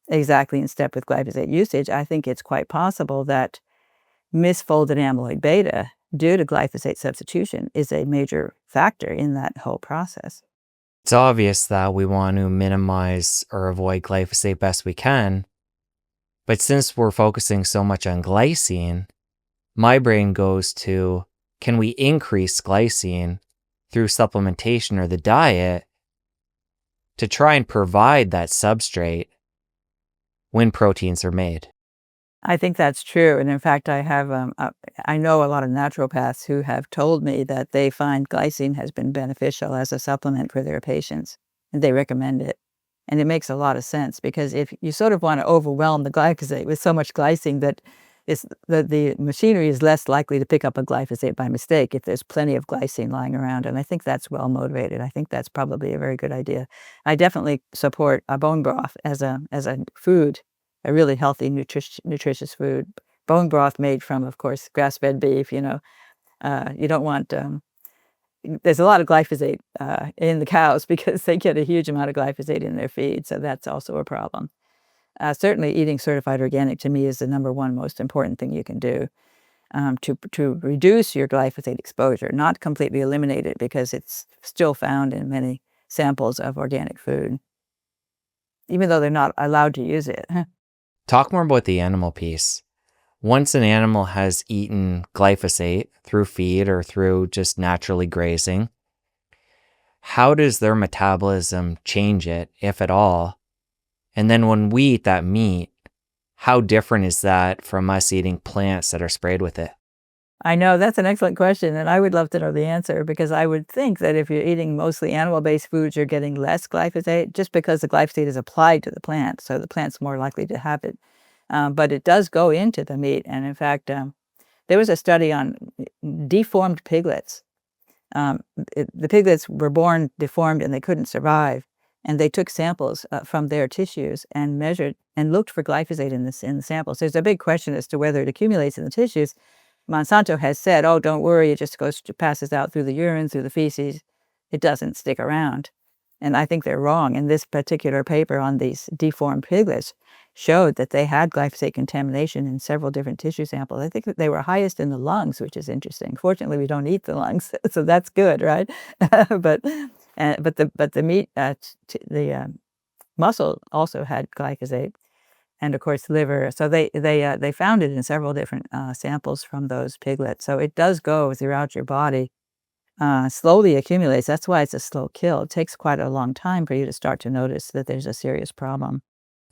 exactly in step with glyphosate usage. I think it's quite possible that misfolded amyloid beta, due to glyphosate substitution, is a major factor in that whole process. It's obvious that we want to minimize or avoid glyphosate best we can. But since we're focusing so much on glycine, my brain goes to, can we increase glycine through supplementation or the diet to try and provide that substrate when proteins are made? I think that's true. And in fact, I know a lot of naturopaths who have told me that they find glycine has been beneficial as a supplement for their patients, and they recommend it. And it makes a lot of sense because if you sort of want to overwhelm the glyphosate with so much glycine that the machinery is less likely to pick up a glyphosate by mistake if there's plenty of glycine lying around. And I think that's well motivated. I think that's probably a very good idea. I definitely support a bone broth as a food, a really healthy, nutritious food. Bone broth made from, of course, grass-fed beef. You don't want there's a lot of glyphosate in the cows because they get a huge amount of glyphosate in their feed, so that's also a problem. Certainly, eating certified organic to me is the number one most important thing you can do to reduce your glyphosate exposure, not completely eliminate it because it's still found in many samples of organic food, even though they're not allowed to use it. Talk more about the animal piece. Once an animal has eaten glyphosate through feed or through just naturally grazing, how does their metabolism change it, if at all? And then when we eat that meat, how different is that from us eating plants that are sprayed with it? I know, that's an excellent question, and I would love to know the answer because I would think that if you're eating mostly animal-based foods, you're getting less glyphosate just because the glyphosate is applied to the plant, so the plant's more likely to have it. But it does go into the meat, and in fact, there was a study on deformed piglets. The piglets were born deformed and they couldn't survive, and they took samples from their tissues and measured and looked for glyphosate in the samples. There's a big question as to whether it accumulates in the tissues. Monsanto has said, oh, don't worry, it just passes out through the urine, through the feces. It doesn't stick around. And I think they're wrong. And this particular paper on these deformed piglets showed that they had glyphosate contamination in several different tissue samples. I think that they were highest in the lungs, which is interesting. Fortunately, we don't eat the lungs, so that's good, right? but the meat, the muscle also had glyphosate, and of course liver. So they found it in several different samples from those piglets. So it does go throughout your body, slowly accumulates. That's why it's a slow kill. It takes quite a long time for you to start to notice that there's a serious problem.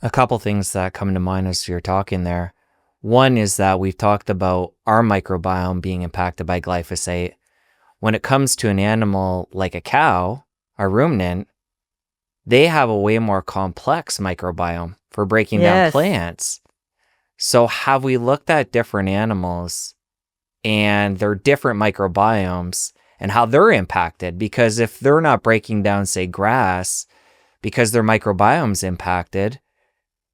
A couple things that come to mind as you're talking there. One is that we've talked about our microbiome being impacted by glyphosate. When it comes to an animal like a cow, a ruminant, they have a way more complex microbiome for breaking down plants. So have we looked at different animals and their different microbiomes and how they're impacted? Because if they're not breaking down, say, grass because their microbiome's impacted,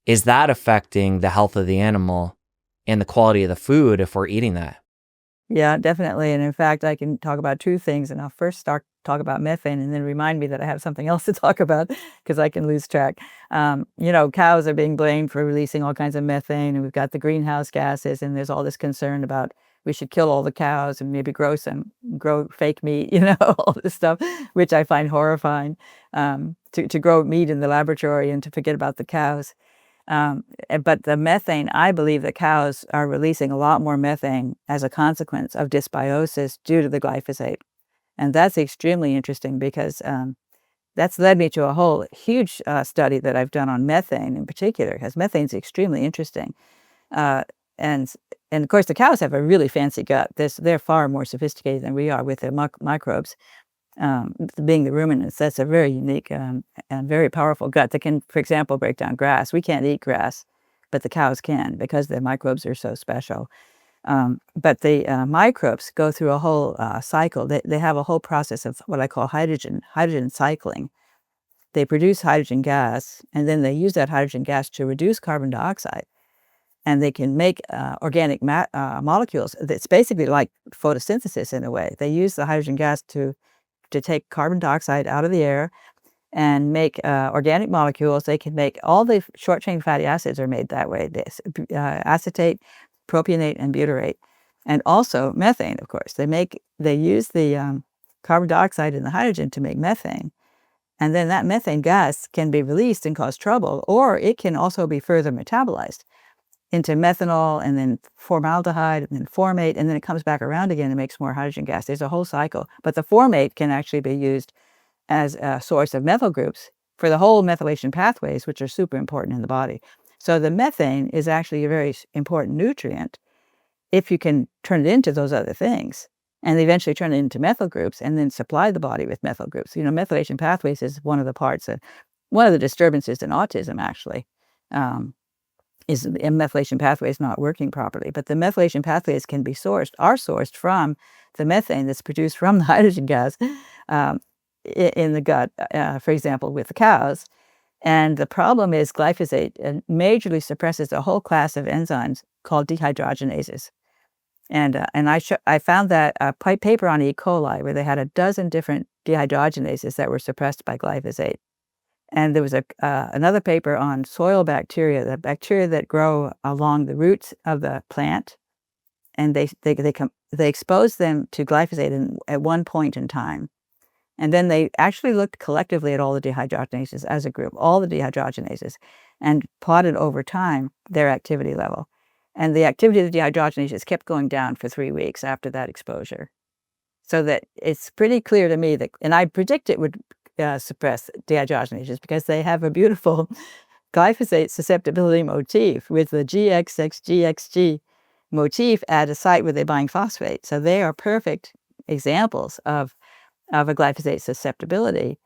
is that affecting the health of the animal and the quality of the food if we're eating that? Yeah, definitely. And in fact, I can talk about two things, and I'll first talk about methane, and then remind me that I have something else to talk about because I can lose track. Cows are being blamed for releasing all kinds of methane, and we've got the greenhouse gases, and there's all this concern about we should kill all the cows and maybe grow fake meat, all this stuff, which I find horrifying. To grow meat in the laboratory and to forget about the cows. But the methane, I believe that cows are releasing a lot more methane as a consequence of dysbiosis due to the glyphosate. And that's extremely interesting because that's led me to a whole huge study that I've done on methane in particular, because methane's extremely interesting. Uh, and, and of course, the cows have a really fancy gut. They're far more sophisticated than we are with their microbes. Being the ruminants, that's a very unique and very powerful gut that can, for example, break down grass. We can't eat grass, but the cows can because their microbes are so special. But the microbes go through a whole cycle. They have a whole process of what I call hydrogen cycling. They produce hydrogen gas, and then they use that hydrogen gas to reduce carbon dioxide. And they can make organic molecules. It's basically like photosynthesis in a way. They use the hydrogen gas to take carbon dioxide out of the air and make organic molecules. They can make all the short-chain fatty acids are made that way. This acetate, propionate, and butyrate, and also methane. Of course, they use the carbon dioxide and the hydrogen to make methane, and then that methane gas can be released and cause trouble, or it can also be further metabolized into methanol and then formaldehyde and then formate, and then it comes back around again and makes more hydrogen gas. There's a whole cycle. But the formate can actually be used as a source of methyl groups for the whole methylation pathways, which are super important in the body. So the methane is actually a very important nutrient if you can turn it into those other things and eventually turn it into methyl groups and then supply the body with methyl groups. Methylation pathways is one of the parts, one of the disturbances in autism, actually. Is the methylation pathways not working properly. But the methylation pathways are sourced from the methane that's produced from the hydrogen gas in the gut, for example, with the cows. And the problem is glyphosate majorly suppresses a whole class of enzymes called dehydrogenases. And I found that paper on E. coli where they had a dozen different dehydrogenases that were suppressed by glyphosate. And there was another paper on soil bacteria, the bacteria that grow along the roots of the plant, and they exposed them to glyphosate at one point in time. And then they actually looked collectively at all the dehydrogenases as a group, all the dehydrogenases, and plotted over time their activity level. And the activity of the dehydrogenases kept going down for 3 weeks after that exposure. So that it's pretty clear to me that, and I predict it would suppress dehydrogenases because they have a beautiful glyphosate susceptibility motif with the GXXGXG motif at a site where they bind phosphate. So they are perfect examples of a glyphosate susceptibility,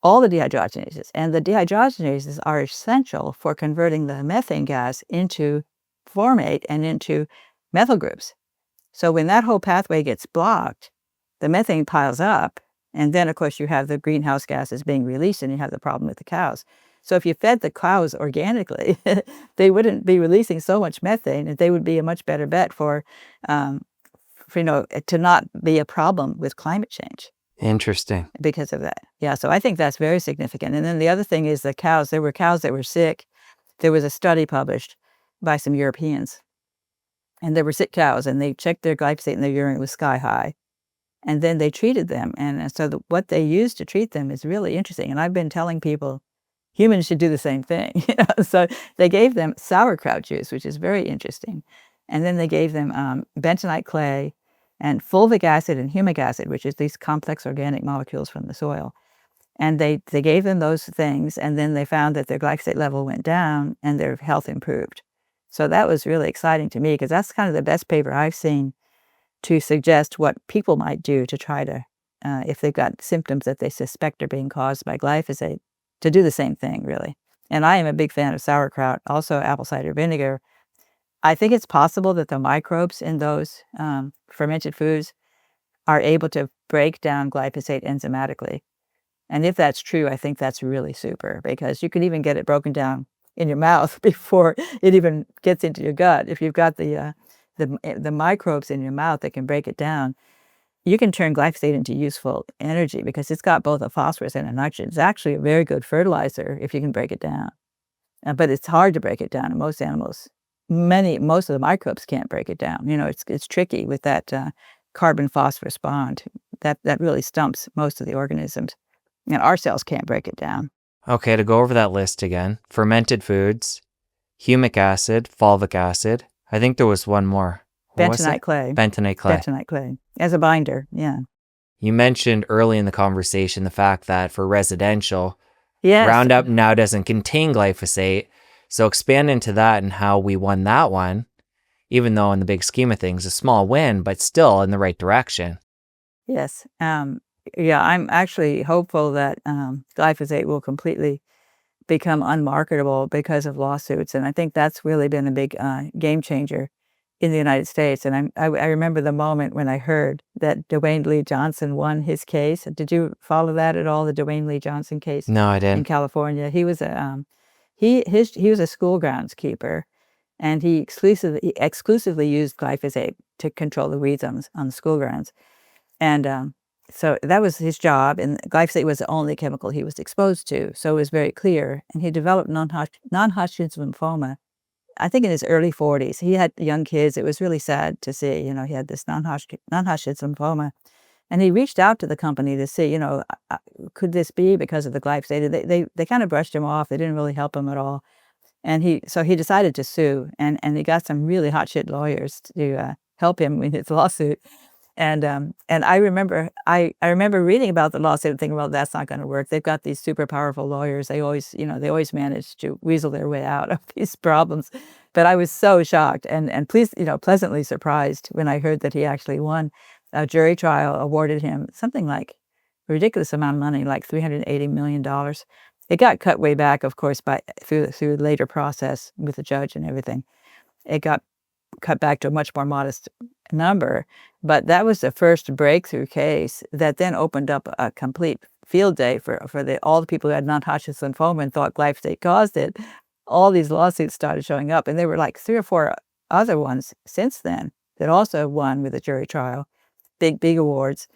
all the dehydrogenases. And the dehydrogenases are essential for converting the methane gas into formate and into methyl groups. So when that whole pathway gets blocked, the methane piles up, and then, of course, you have the greenhouse gases being released, and you have the problem with the cows. So if you fed the cows organically, they wouldn't be releasing so much methane, and they would be a much better bet for to not be a problem with climate change. Interesting. Because of that. Yeah, so I think that's very significant. And then the other thing is the cows. There were cows that were sick. There was a study published by some Europeans, and there were sick cows, and they checked their glyphosate in their urine. It was sky high. And then they treated them. And so what they used to treat them is really interesting. And I've been telling people humans should do the same thing. So they gave them sauerkraut juice, which is very interesting. And then they gave them bentonite clay and fulvic acid and humic acid, which is these complex organic molecules from the soil. And they gave them those things, and then they found that their glyphosate level went down and their health improved. So that was really exciting to me because that's kind of the best paper I've seen to suggest what people might do to try to, if they've got symptoms that they suspect are being caused by glyphosate, to do the same thing, really. And I am a big fan of sauerkraut, also apple cider vinegar. I think it's possible that the microbes in those fermented foods are able to break down glyphosate enzymatically. And if that's true, I think that's really super because you can even get it broken down in your mouth before it even gets into your gut if you've got the the microbes in your mouth that can break it down, you can turn glyphosate into useful energy because it's got both a phosphorus and a nitrogen. It's actually a very good fertilizer if you can break it down. But it's hard to break it down in most animals. Most of the microbes can't break it down. It's tricky with that carbon-phosphorus bond. That really stumps most of the organisms. And our cells can't break it down. Okay, to go over that list again. Fermented foods, humic acid, fulvic acid. I think there was one more. What was Bentonite it? clay. Bentonite clay. Bentonite clay. As a binder, yeah. You mentioned early in the conversation the fact that for residential, Yes. Roundup now doesn't contain glyphosate. So expand into that and how we won that one, even though in the big scheme of things, a small win, but still in the right direction. Yes. Yeah, I'm actually hopeful that glyphosate will completely become unmarketable because of lawsuits. And I think that's really been a big game changer in the United States. And I remember the moment when I heard that Dwayne Lee Johnson won his case. Did you follow that at all, the Dwayne Lee Johnson case? No, I In didn't. California. He was he was a school groundskeeper, and he exclusively used glyphosate to control the weeds on the school grounds. And so that was his job, and glyphosate was the only chemical he was exposed to, so it was very clear. And he developed non-Hodgkin's lymphoma, I think in his early 40s. He had young kids. It was really sad to see, he had this non-Hodgkin's lymphoma. And he reached out to the company to see, could this be because of the glyphosate? They kind of brushed him off. They didn't really help him at all. And so he decided to sue, and he got some really hot shit lawyers to help him in his lawsuit. And I remember reading about the lawsuit and thinking, well, that's not going to work. They've got these super powerful lawyers. They always manage to weasel their way out of these problems. But I was so shocked and pleasantly surprised when I heard that he actually won. A jury trial awarded him something like a ridiculous amount of money, like $380 million. It got cut way back, of course, through the later process with the judge and everything. It got cut back to a much more modest number, but that was the first breakthrough case that then opened up a complete field day for all the people who had non-Hodgkin's lymphoma and thought glyphosate caused it. All these lawsuits started showing up, and there were like 3 or 4 other ones since then that also won with a jury trial, big awards.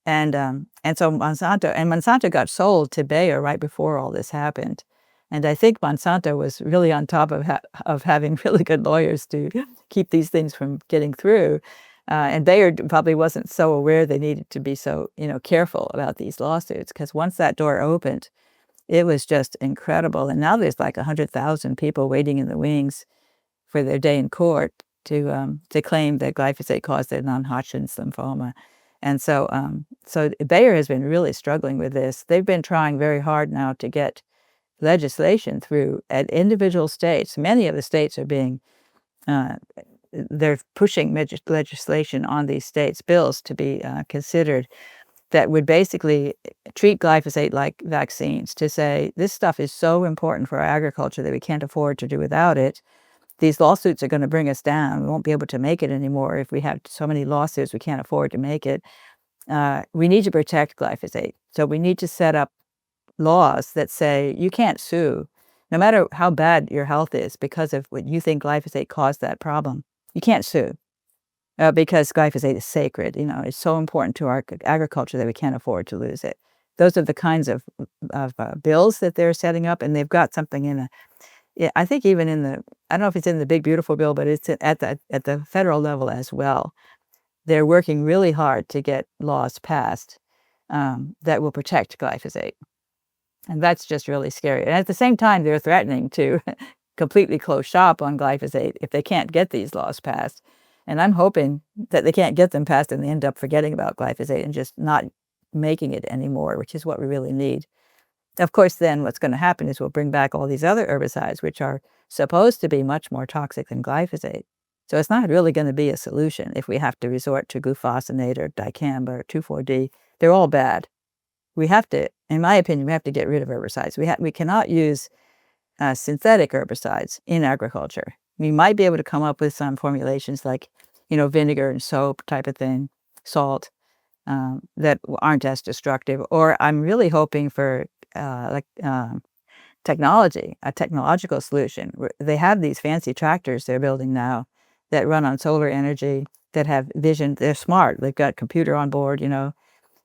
And so Monsanto got sold to Bayer right before all this happened. And I think Monsanto was really on top of having really good lawyers to keep these things from getting through. And Bayer probably wasn't so aware they needed to be so, careful about these lawsuits, because once that door opened, it was just incredible. And now there's like 100,000 people waiting in the wings for their day in court to claim that glyphosate caused their non-Hodgkin's lymphoma. And so Bayer has been really struggling with this. They've been trying very hard now to get legislation through at individual states. Many of the states are they're pushing legislation on these states, bills to be considered, that would basically treat glyphosate like vaccines, to say this stuff is so important for our agriculture that we can't afford to do without it. These lawsuits are going to bring us down. We won't be able to make it anymore if we have so many lawsuits. We can't afford to make it. We need to protect glyphosate. So we need to set up laws that say you can't sue, no matter how bad your health is, because of what you think glyphosate caused that problem. You can't sue because glyphosate is sacred. It's so important to our agriculture that we can't afford to lose it. Those are the kinds of bills that they're setting up, and they've got something I think even I don't know if it's in the big beautiful bill, but it's at the federal level as well. They're working really hard to get laws passed that will protect glyphosate. And that's just really scary. And at the same time, they're threatening to completely close shop on glyphosate if they can't get these laws passed. And I'm hoping that they can't get them passed and they end up forgetting about glyphosate and just not making it anymore, which is what we really need. Of course, then what's going to happen is we'll bring back all these other herbicides, which are supposed to be much more toxic than glyphosate. So it's not really going to be a solution if we have to resort to glufosinate or dicamba or 2,4-D. They're all bad. We have to, in my opinion, we have to get rid of herbicides. We cannot use synthetic herbicides in agriculture. We might be able to come up with some formulations like, vinegar and soap type of thing, salt, that aren't as destructive. Or I'm really hoping for technology, a technological solution. They have these fancy tractors they're building now that run on solar energy, that have vision. They're smart. They've got a computer on board,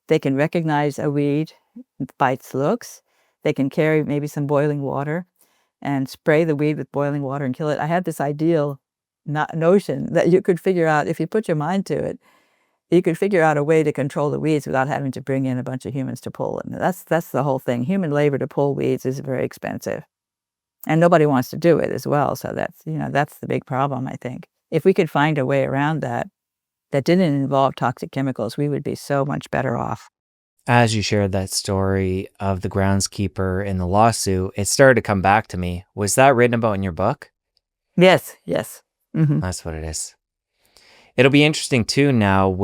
They can recognize a weed by its looks. They can carry maybe some boiling water and spray the weed with boiling water and kill it. I had this ideal notion that you could figure out, if you put your mind to it, you could figure out a way to control the weeds without having to bring in a bunch of humans to pull them. That's the whole thing. Human labor to pull weeds is very expensive. And nobody wants to do it as well. So that's the big problem, I think. If we could find a way around that didn't involve toxic chemicals, we would be so much better off. As you shared that story of the groundskeeper in the lawsuit, it started to come back to me. Was that written about in your book? Yes. Mm-hmm. That's what it is. It'll be interesting too now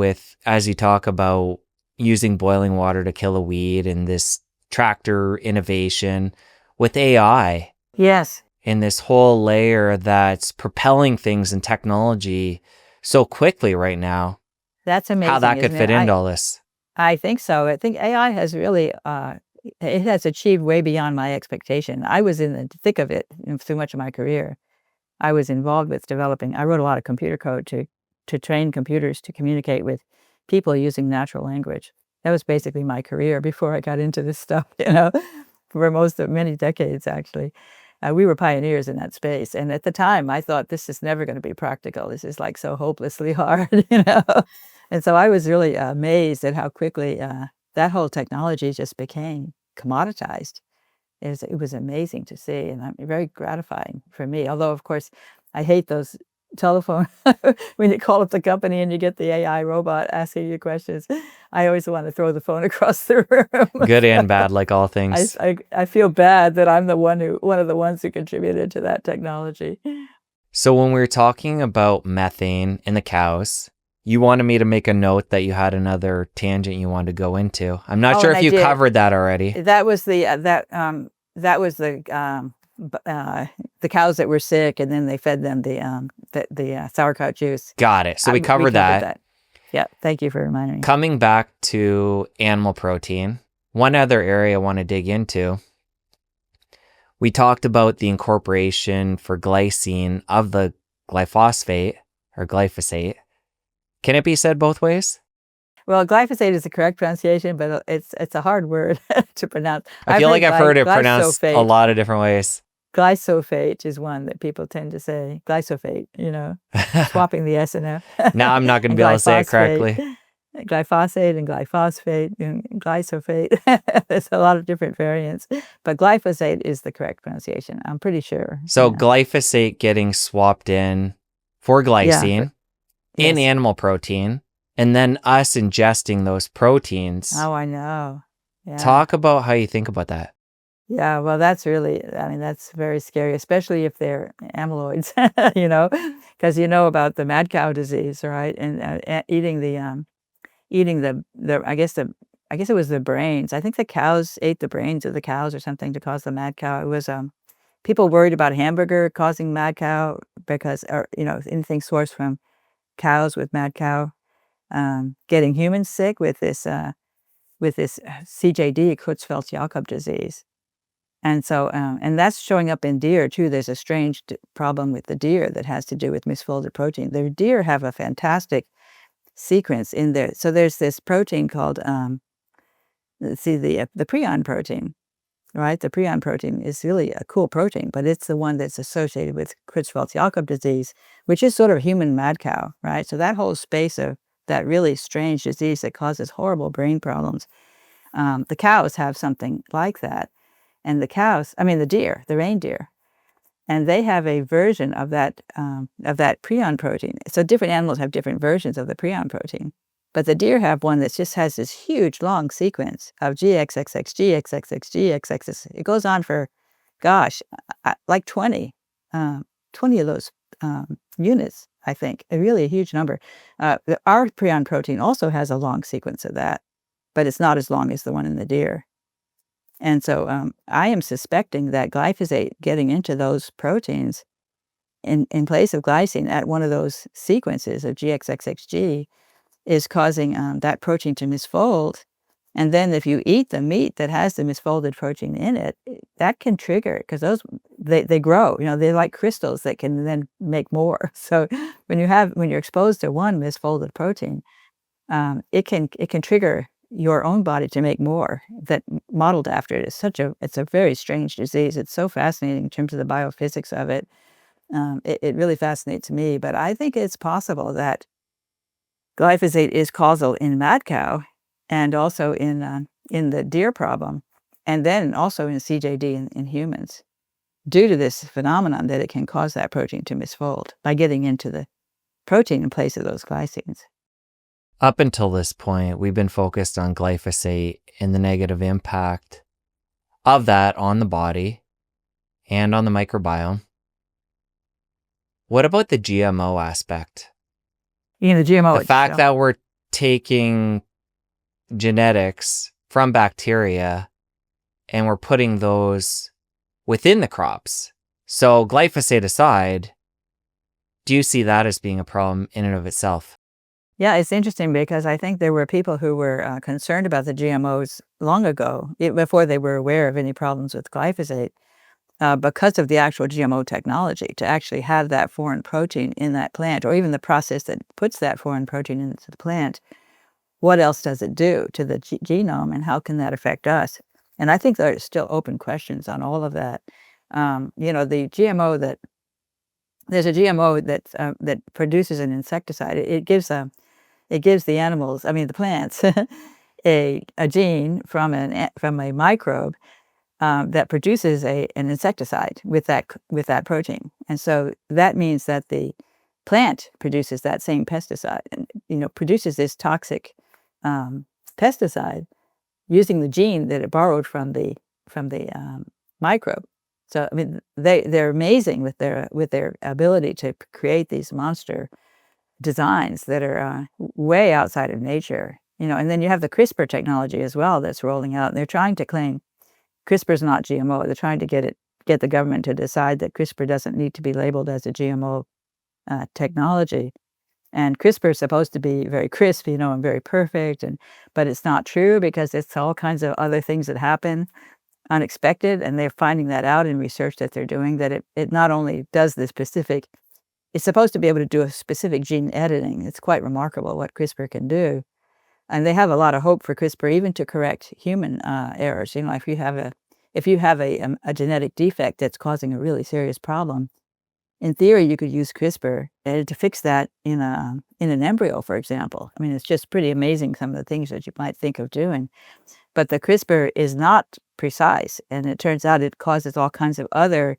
as you talk about using boiling water to kill a weed and this tractor innovation with AI. Yes. In this whole layer that's propelling things in technology so quickly right now. That's amazing. How that could fit into all this. I think so. I think AI has really, it has achieved way beyond my expectation. I was in the thick of it through much of my career. I was involved with developing, I wrote a lot of computer code to train computers to communicate with people using natural language. That was basically my career before I got into this stuff, for many decades, actually. We were pioneers in that space. And at the time, I thought, this is never going to be practical. This is like so hopelessly hard, And so I was really amazed at how quickly that whole technology just became commoditized. It was amazing to see, and very gratifying for me. Although, of course, I hate those telephone when you call up the company and you get the AI robot asking you questions. I always want to throw the phone across the room. Good and bad, like all things. I feel bad that I'm one of the ones who contributed to that technology. So when we were talking about methane in the cows, you wanted me to make a note that you had another tangent you wanted to go into. I'm not sure if you covered that already. That was the the cows that were sick, and then they fed them the sauerkraut juice. Got it. So we covered that. Yeah, thank you for reminding me. Coming back to animal protein, one other area I want to dig into. We talked about the incorporation for glycine of the glyphosate or glyphosate. Can it be said both ways? Well, glyphosate is the correct pronunciation, but it's a hard word to pronounce. I feel like I've heard it pronounced a lot of different ways. Glyphosate is one that people tend to say. Glyphosate, swapping the S and F. Now I'm not going to be able to say it correctly. Glyphosate and glyphosate and glyphosate. There's a lot of different variants, but glyphosate is the correct pronunciation. I'm pretty sure. So glyphosate getting swapped in for glycine in animal protein, and then us ingesting those proteins. Oh, I know. Yeah. Talk about how you think about that. Yeah, well, that's very scary, especially if they're amyloids, because about the mad cow disease, right? And eating the I guess it was the brains. I think the cows ate the brains of the cows or something to cause the mad cow. It was people worried about hamburger causing mad cow because, anything sourced from cows with mad cow, getting humans sick with this CJD, Creutzfeldt-Jakob disease. And so, and that's showing up in deer too. There's a strange problem with the deer that has to do with misfolded protein. The deer have a fantastic sequence in there. So there's this protein called, the prion protein, right? The prion protein is really a cool protein, but it's the one that's associated with Creutzfeldt-Jakob disease, which is sort of human mad cow, right? So that whole space of that really strange disease that causes horrible brain problems. The cows have something like that. And the deer, the reindeer, and they have a version of that prion protein. So different animals have different versions of the prion protein. But the deer have one that just has this huge long sequence of GXXX, GXXX, GXXX. It goes on for, like 20 of those units, I think. Really a huge number. Our prion protein also has a long sequence of that, but it's not as long as the one in the deer. And so I am suspecting that glyphosate getting into those proteins in place of glycine at one of those sequences of GXXXG is causing that protein to misfold. And then if you eat the meat that has the misfolded protein in it, that can trigger it because they grow. They're like crystals that can then make more. So when you're exposed to one misfolded protein, it can trigger your own body to make more that modeled after it. It's a very strange disease. It's so fascinating in terms of the biophysics of it. It really fascinates me, but I think it's possible that glyphosate is causal in mad cow and also in the deer problem, and then also in CJD in humans, due to this phenomenon that it can cause that protein to misfold by getting into the protein in place of those glycines. Up until this point, we've been focused on glyphosate and the negative impact of that on the body and on the microbiome. What about the GMO aspect? The GMO The fact itself. that we're taking genetics from bacteria and we're putting those within the crops. So glyphosate aside, do you see that as being a problem in and of itself? Yeah, it's interesting because I think there were people who were concerned about the GMOs long ago, before they were aware of any problems with glyphosate, because of the actual GMO technology, to actually have that foreign protein in that plant, or even the process that puts that foreign protein into the plant. What else does it do to the genome, and how can that affect us? And I think there are still open questions on all of that. The GMO there's a GMO that produces an insecticide. It gives the animals, I mean the plants, a gene from a microbe that produces an insecticide with that protein, and so that means that the plant produces that same pesticide, and produces this toxic pesticide using the gene that it borrowed from the microbe. So I mean, they're amazing with their ability to create these monster designs that are way outside of nature. And then you have the CRISPR technology as well that's rolling out. And they're trying to claim CRISPR is not GMO. They're trying to get the government to decide that CRISPR doesn't need to be labeled as a GMO technology. And CRISPR is supposed to be very crisp, and very perfect, but it's not true, because it's all kinds of other things that happen unexpected, and they're finding that out in research that they're doing, that it not only does the specific, it's supposed to be able to do a specific gene editing. It's quite remarkable what CRISPR can do. And they have a lot of hope for CRISPR, even to correct human errors. If you have a genetic defect that's causing a really serious problem, in theory, you could use CRISPR to fix that in an embryo, for example. I mean, it's just pretty amazing, some of the things that you might think of doing. But the CRISPR is not precise, and it turns out it causes all kinds of other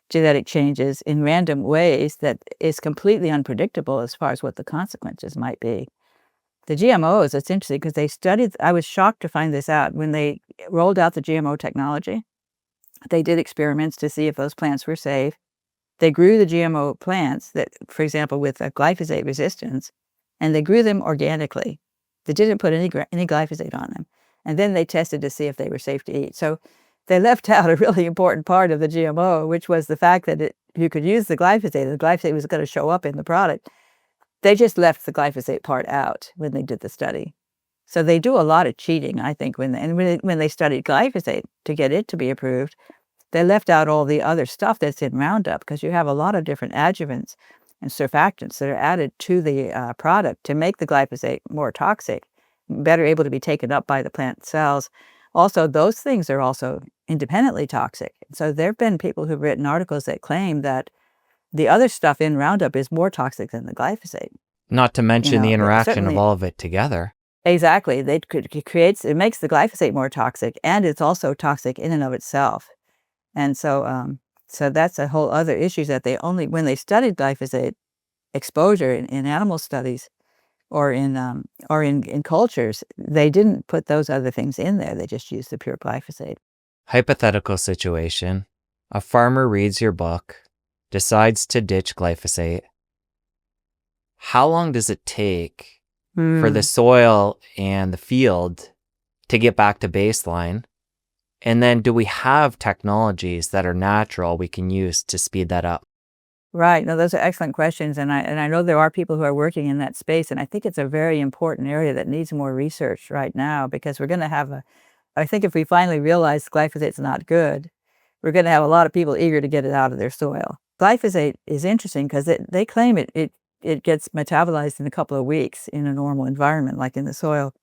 genetic changes in random ways that is completely unpredictable as far as what the consequences might be. The GMOs, it's interesting because I was shocked to find this out. When they rolled out the GMO technology, they did experiments to see if those plants were safe. They grew the GMO plants that, for example, with glyphosate resistance, and they grew them organically. They didn't put any glyphosate on them. And then they tested to see if they were safe to eat. So they left out a really important part of the GMO, which was the fact that you could use the glyphosate was going to show up in the product. They just left the glyphosate part out when they did the study. So they do a lot of cheating, I think, when they studied glyphosate to get it to be approved. They left out all the other stuff that's in Roundup, because you have a lot of different adjuvants and surfactants that are added to the product to make the glyphosate more toxic, better able to be taken up by the plant cells. Also, those things are also independently toxic. So there have been people who've written articles that claim that the other stuff in Roundup is more toxic than the glyphosate. Not to mention the interaction of Certainly, all of it together. exactly. It makes the glyphosate more toxic, and it's also toxic in and of itself. And so that's a whole other issue, that when they studied glyphosate exposure in animal studies or in cultures, they didn't put those other things in there. They just used the pure glyphosate. Hypothetical situation. A farmer reads your book, decides to ditch glyphosate. How long does it take for the soil and the field to get back to baseline? And then do we have technologies that are natural we can use to speed that up? Right. No, those are excellent questions. And I know there are people who are working in that space. And I think it's a very important area that needs more research right now, because we're going to have I think if we finally realize glyphosate's not good, we're going to have a lot of people eager to get it out of their soil. Glyphosate is interesting because they claim it it gets metabolized in a couple of weeks in a normal environment, like in the soil.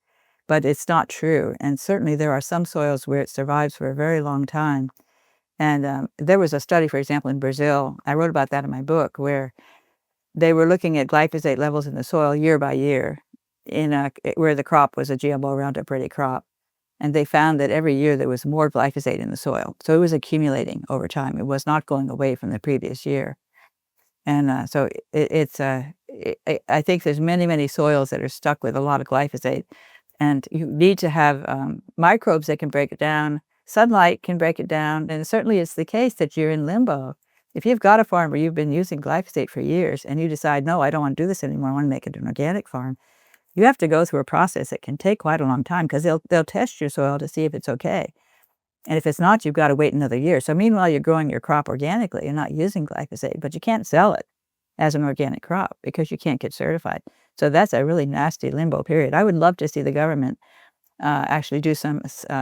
But it's not true. And certainly there are some soils where it survives for a very long time. And there was a study, for example, in Brazil. I wrote about that in my book, where they were looking at glyphosate levels in the soil year by year where the crop was a GMO Roundup Ready crop. And they found that every year there was more glyphosate in the soil. So it was accumulating over time. It was not going away from the previous year. And so I think there's many, many soils that are stuck with a lot of glyphosate. And you need to have microbes that can break it down. Sunlight can break it down. And certainly it's the case that you're in limbo. If you've got a farm where you've been using glyphosate for years and you decide, no, I don't want to do this anymore, I want to make it an organic farm, you have to go through a process that can take quite a long time, because they'll test your soil to see if it's okay. And if it's not, you've got to wait another year. So meanwhile, you're growing your crop organically. You're not using glyphosate, but you can't sell it as an organic crop because you can't get certified. So that's a really nasty limbo period. I would love to see the government actually do some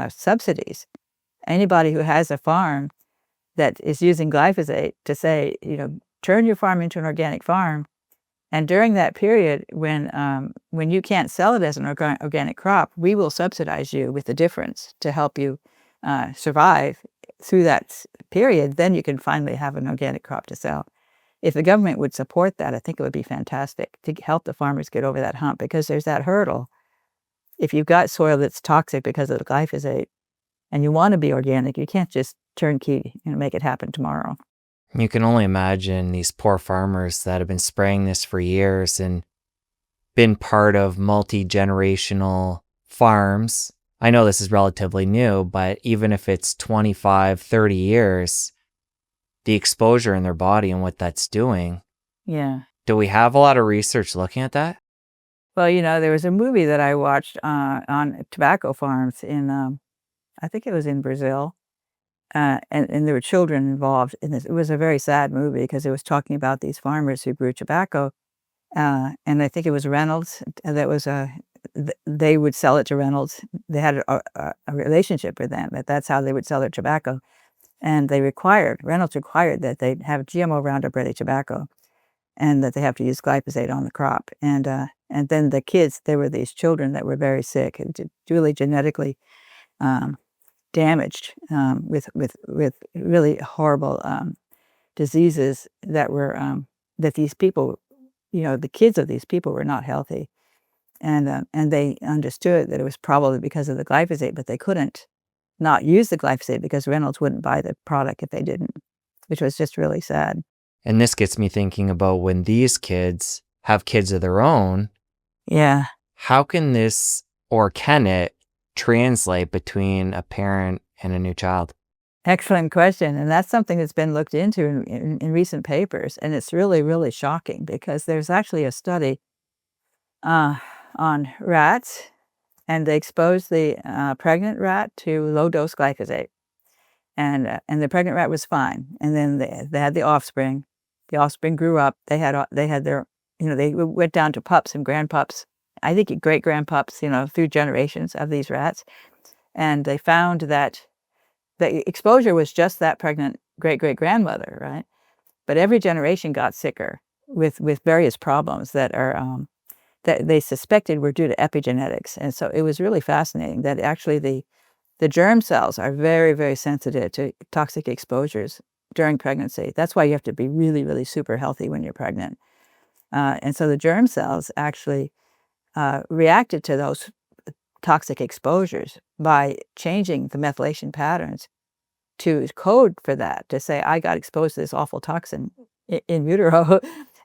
subsidies. Anybody who has a farm that is using glyphosate, to say, turn your farm into an organic farm. And during that period, when you can't sell it as an organic crop, we will subsidize you with the difference to help you survive through that period. Then you can finally have an organic crop to sell. If the government would support that, I think it would be fantastic to help the farmers get over that hump, because there's that hurdle. If you've got soil that's toxic because of the glyphosate and you want to be organic, you can't just turnkey and make it happen tomorrow. You can only imagine these poor farmers that have been spraying this for years and been part of multi-generational farms. I know this is relatively new, but even if it's 25, 30 years, the exposure in their body and what that's doing. Yeah. Do we have a lot of research looking at that? Well, there was a movie that I watched on tobacco farms in, I think it was in Brazil. And there were children involved in this. It was a very sad movie because it was talking about these farmers who grew tobacco. And I think it was Reynolds that was they would sell it to Reynolds. They had a relationship with them, that's how they would sell their tobacco. And Reynolds required that they have GMO Roundup Ready tobacco, and that they have to use glyphosate on the crop. And then the kids, there were these children that were very sick and really genetically damaged with really horrible diseases that were that these people, the kids of these people were not healthy, and they understood that it was probably because of the glyphosate, but they couldn't not use the glyphosate because Reynolds wouldn't buy the product if they didn't, which was just really sad. And this gets me thinking about when these kids have kids of their own. Yeah. How can this, or can it, translate between a parent and a new child? Excellent question. And that's something that's been looked into in recent papers. And it's really, really shocking, because there's actually a study on rats, and they exposed the pregnant rat to low-dose glyphosate. And the pregnant rat was fine. And then they had the offspring. The offspring grew up. They had their, they went down to pups and grandpups. I think great-grandpups, through generations of these rats. And they found that the exposure was just that pregnant great-great-grandmother, right? But every generation got sicker with various problems that are that they suspected were due to epigenetics. And so it was really fascinating that actually the germ cells are very, very sensitive to toxic exposures during pregnancy. That's why you have to be really, really super healthy when you're pregnant. And so the germ cells actually reacted to those toxic exposures by changing the methylation patterns to code for that, to say, I got exposed to this awful toxin in utero.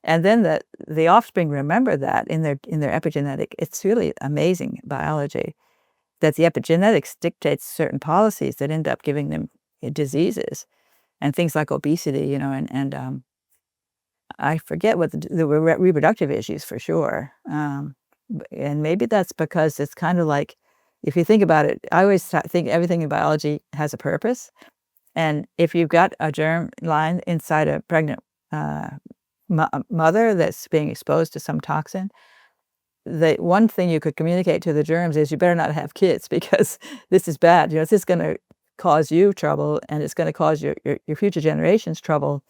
And then the offspring remember that in their epigenetic. It's really amazing biology that the epigenetics dictates certain policies that end up giving them diseases and things like obesity, and I forget what the reproductive issues for sure. And maybe that's because it's kind of like, if you think about it, I always think everything in biology has a purpose. And if you've got a germ line inside a pregnant mother that's being exposed to some toxin, the one thing you could communicate to the germs is, you better not have kids, because this is bad. This is going to cause you trouble, and it's going to cause your future generations trouble.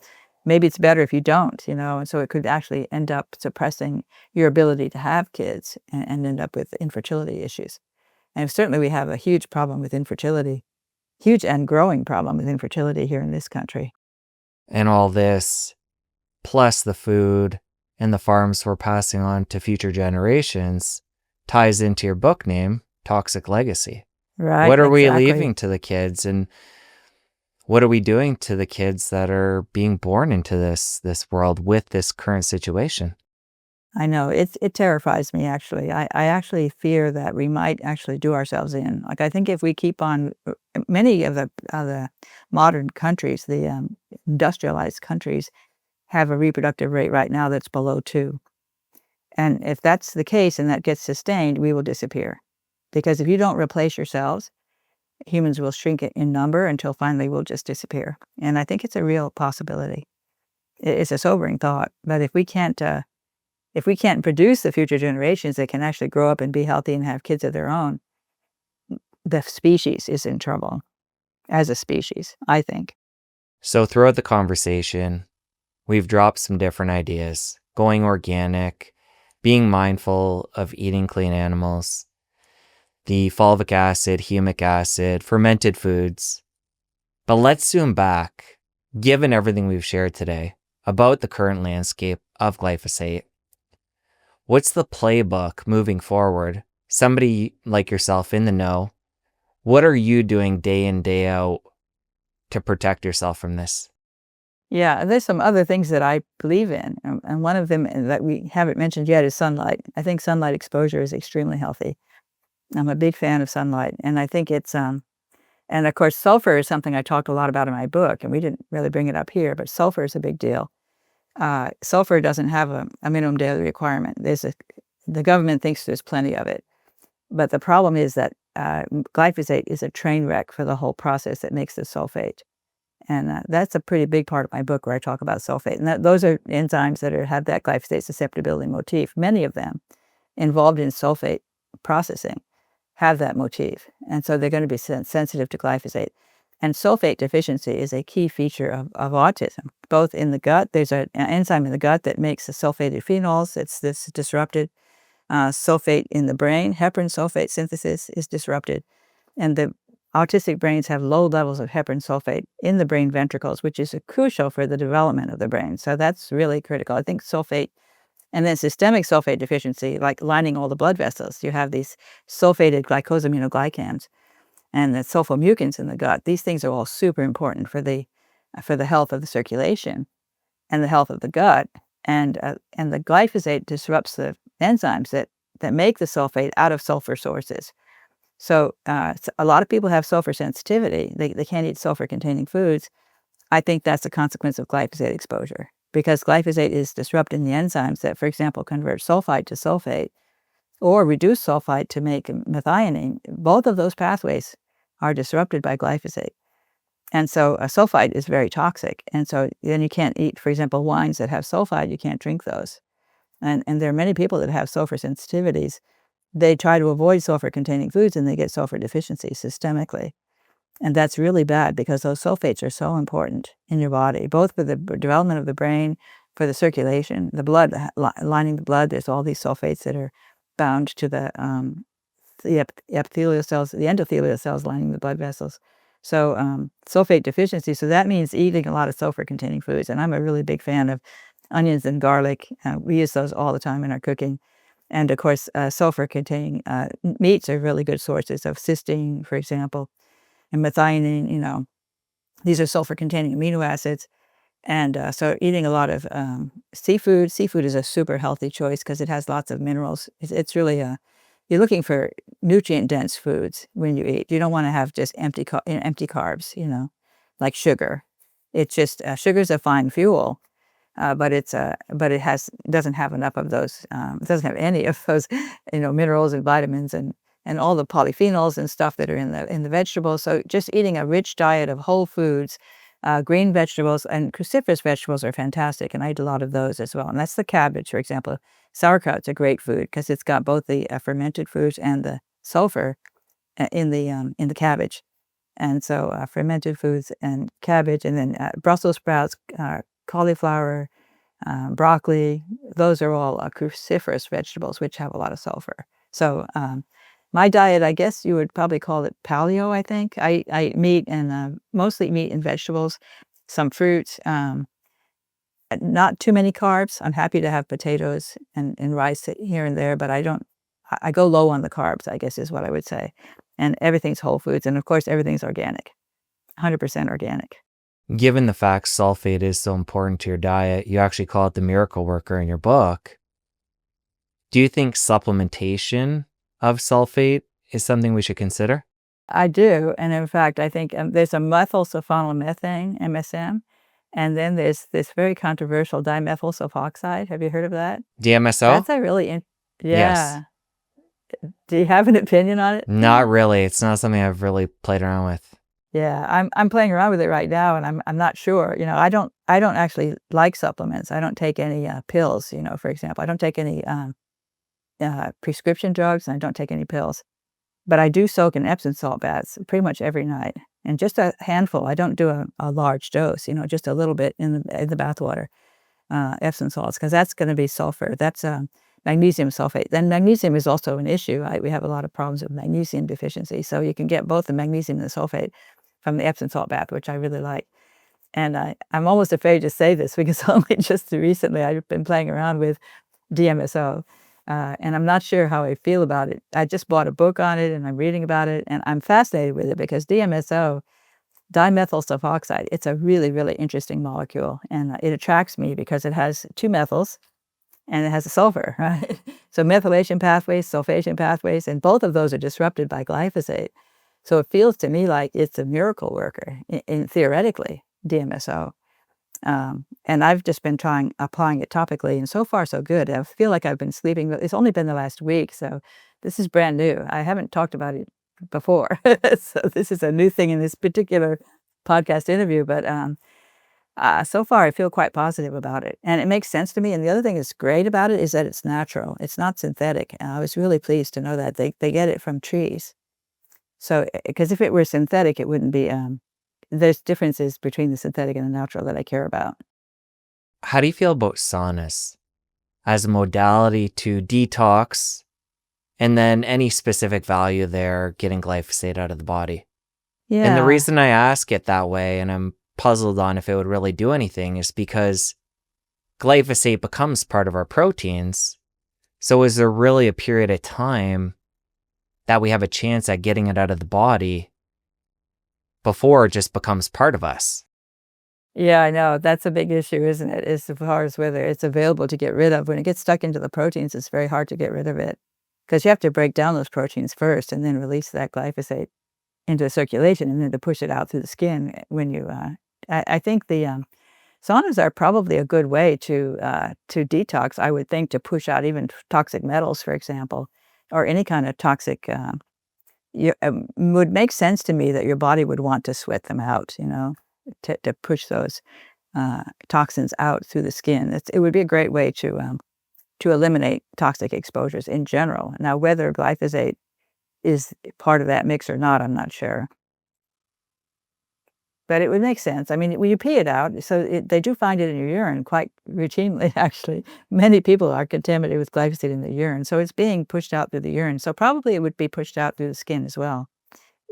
maybe it's better if you don't, and so it could actually end up suppressing your ability to have kids and end up with infertility issues. And certainly we have a huge problem with infertility, huge and growing problem with infertility here in this country. And all this, plus the food and the farms we're passing on to future generations, ties into your book name, Toxic Legacy. Right, What are we exactly. leaving to the kids, and what are we doing to the kids that are being born into this world with this current situation? I know, it terrifies me, actually. I actually fear that we might actually do ourselves in. Like, I think if we keep on many of the modern countries, the, industrialized countries, have a reproductive rate right now that's below 2. And if that's the case and that gets sustained, we will disappear. Because if you don't replace yourselves, humans will shrink in number until finally we'll just disappear. And I think it's a real possibility. It's a sobering thought, but if we can't produce the future generations that can actually grow up and be healthy and have kids of their own, the species is in trouble as a species, I think. So throughout the conversation, we've dropped some different ideas: going organic, being mindful of eating clean animals, the fulvic acid, humic acid, fermented foods. But let's zoom back, given everything we've shared today about the current landscape of glyphosate. What's the playbook moving forward? Somebody like yourself in the know, what are you doing day in, day out to protect yourself from this? Yeah, there's some other things that I believe in, and one of them that we haven't mentioned yet is sunlight. I think sunlight exposure is extremely healthy. I'm a big fan of sunlight, and I think it's and of course sulfur is something I talked a lot about in my book, and we didn't really bring it up here, but sulfur is a big deal. Sulfur doesn't have a minimum daily requirement. The government thinks there's plenty of it, but the problem is that glyphosate is a train wreck for the whole process that makes the sulfate. And that's a pretty big part of my book where I talk about sulfate. And those are enzymes that have that glyphosate susceptibility motif. Many of them involved in sulfate processing have that motif. And so they're going to be sensitive to glyphosate. And sulfate deficiency is a key feature of autism, both in the gut. There's an enzyme in the gut that makes the sulfated phenols. It's this disrupted. Sulfate in the brain, heparin sulfate synthesis is disrupted. And the autistic brains have low levels of heparin sulfate in the brain ventricles, which is crucial for the development of the brain. So that's really critical. I think sulfate, and then systemic sulfate deficiency, like lining all the blood vessels. You have these sulfated glycosaminoglycans and the sulfomucins in the gut. These things are all super important for the health of the circulation and the health of the gut. And the glyphosate disrupts the enzymes that make the sulfate out of sulfur sources. So a lot of people have sulfur sensitivity. They can't eat sulfur-containing foods. I think that's a consequence of glyphosate exposure because glyphosate is disrupting the enzymes that, for example, convert sulfite to sulfate or reduce sulfite to make methionine. Both of those pathways are disrupted by glyphosate. And so sulfite is very toxic. And so then you can't eat, for example, wines that have sulfite. You can't drink those. And there are many people that have sulfur sensitivities. They try to avoid sulfur-containing foods and they get sulfur deficiency systemically. And that's really bad because those sulfates are so important in your body, both for the development of the brain, for the circulation, the blood, lining the blood. There's all these sulfates that are bound to the epithelial cells, the endothelial cells lining the blood vessels. So sulfate deficiency, so that means eating a lot of sulfur-containing foods. And I'm a really big fan of onions and garlic. We use those all the time in our cooking. And of course, sulfur-containing meats are really good sources of cysteine, for example, and methionine. These are sulfur-containing amino acids. And so eating a lot of seafood. Seafood is a super healthy choice because it has lots of minerals. It's really you're looking for nutrient-dense foods when you eat. You don't want to have just empty carbs, like sugar. It's just sugar's a fine fuel, but it doesn't have enough of those. It doesn't have any of those, minerals and vitamins and all the polyphenols and stuff that are in the vegetables. So just eating a rich diet of whole foods, green vegetables and cruciferous vegetables are fantastic, and I eat a lot of those as well. And that's the cabbage, for example. Sauerkraut's a great food because it's got both the fermented foods and the sulfur in the cabbage. And so fermented foods and cabbage, and then Brussels sprouts, cauliflower, broccoli. Those are all cruciferous vegetables, which have a lot of sulfur. So my diet, I guess you would probably call it paleo, I think. I eat meat and mostly meat and vegetables, some fruit, not too many carbs. I'm happy to have potatoes and rice here and there, but I go low on the carbs, I guess is what I would say. And everything's whole foods. And of course, everything's organic, 100% organic. Given the fact sulfate is so important to your diet, you actually call it the miracle worker in your book. Do you think supplementation of sulfate is something we should consider? I do. And in fact, I think there's a methylsulfonylmethane, MSM, and then there's this very controversial dimethyl sulfoxide. Have you heard of that? DMSO? That's a Yes. yeah. Do you have an opinion on it? Not really. It's not something I've really played around with. Yeah, I'm playing around with it right now, and I'm not sure. I don't actually like supplements. I don't take any pills. For example, I don't take any prescription drugs, and I don't take any pills. But I do soak in Epsom salt baths pretty much every night, and just a handful. I don't do a large dose. Just a little bit in the bath water, Epsom salts, because that's going to be sulfur. That's magnesium sulfate. Then magnesium is also an issue. We have a lot of problems with magnesium deficiency, so you can get both the magnesium and the sulfate from the Epsom salt bath, which I really like. And I'm almost afraid to say this because only just recently I've been playing around with DMSO. And I'm not sure how I feel about it. I just bought a book on it and I'm reading about it and I'm fascinated with it because DMSO, dimethyl sulfoxide, it's a really, really interesting molecule. And it attracts me because it has two methyls and it has a sulfur, right? So methylation pathways, sulfation pathways, and both of those are disrupted by glyphosate. So it feels to me like it's a miracle worker, theoretically, DMSO. And I've just been applying it topically, and so far so good. I feel like I've been sleeping. It's only been the last week, so this is brand new. I haven't talked about it before, so this is a new thing in this particular podcast interview. But so far, I feel quite positive about it, and it makes sense to me. And the other thing that's great about it is that it's natural. It's not synthetic. I was really pleased to know that they get it from trees. So, because if it were synthetic, it wouldn't be. There's differences between the synthetic and the natural that I care about. How do you feel about saunas as a modality to detox, and then any specific value there, getting glyphosate out of the body? Yeah. And the reason I ask it that way, and I'm puzzled on if it would really do anything, is because glyphosate becomes part of our proteins. So is there really a period of time that we have a chance at getting it out of the body before it just becomes part of us? Yeah, I know. That's a big issue, isn't it? As far as whether it's available to get rid of. When it gets stuck into the proteins, it's very hard to get rid of it because you have to break down those proteins first and then release that glyphosate into circulation and then to push it out through the skin. When you, I think the saunas are probably a good way to detox. I would think to push out even toxic metals, for example, or any kind of toxic. Would make sense to me that your body would want to sweat them out, to push those toxins out through the skin. It would be a great way to eliminate toxic exposures in general. Now, whether glyphosate is part of that mix or not, I'm not sure. But it would make sense. I mean, when you pee it out, so they do find it in your urine quite routinely, actually. Many people are contaminated with glyphosate in the urine, so it's being pushed out through the urine. So probably it would be pushed out through the skin as well,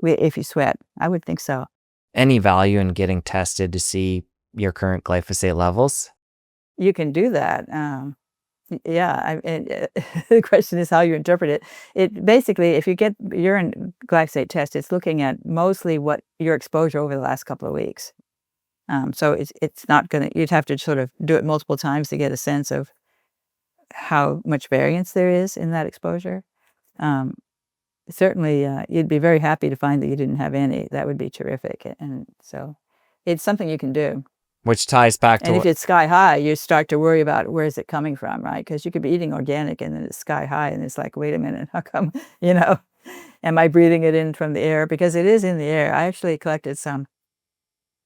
if you sweat. I would think so. Any value in getting tested to see your current glyphosate levels? You can do that. Yeah, the question is how you interpret it. It basically, if you get urine glyphosate test, it's looking at mostly what your exposure over the last couple of weeks. So it's not going to. You'd have to sort of do it multiple times to get a sense of how much variance there is in that exposure. Certainly, you'd be very happy to find that you didn't have any. That would be terrific, and so it's something you can do. Which ties back to And if it's sky high, you start to worry about where is it coming from, right? Because you could be eating organic and then it's sky high and it's like, wait a minute, how come, am I breathing it in from the air? Because it is in the air. I actually collected some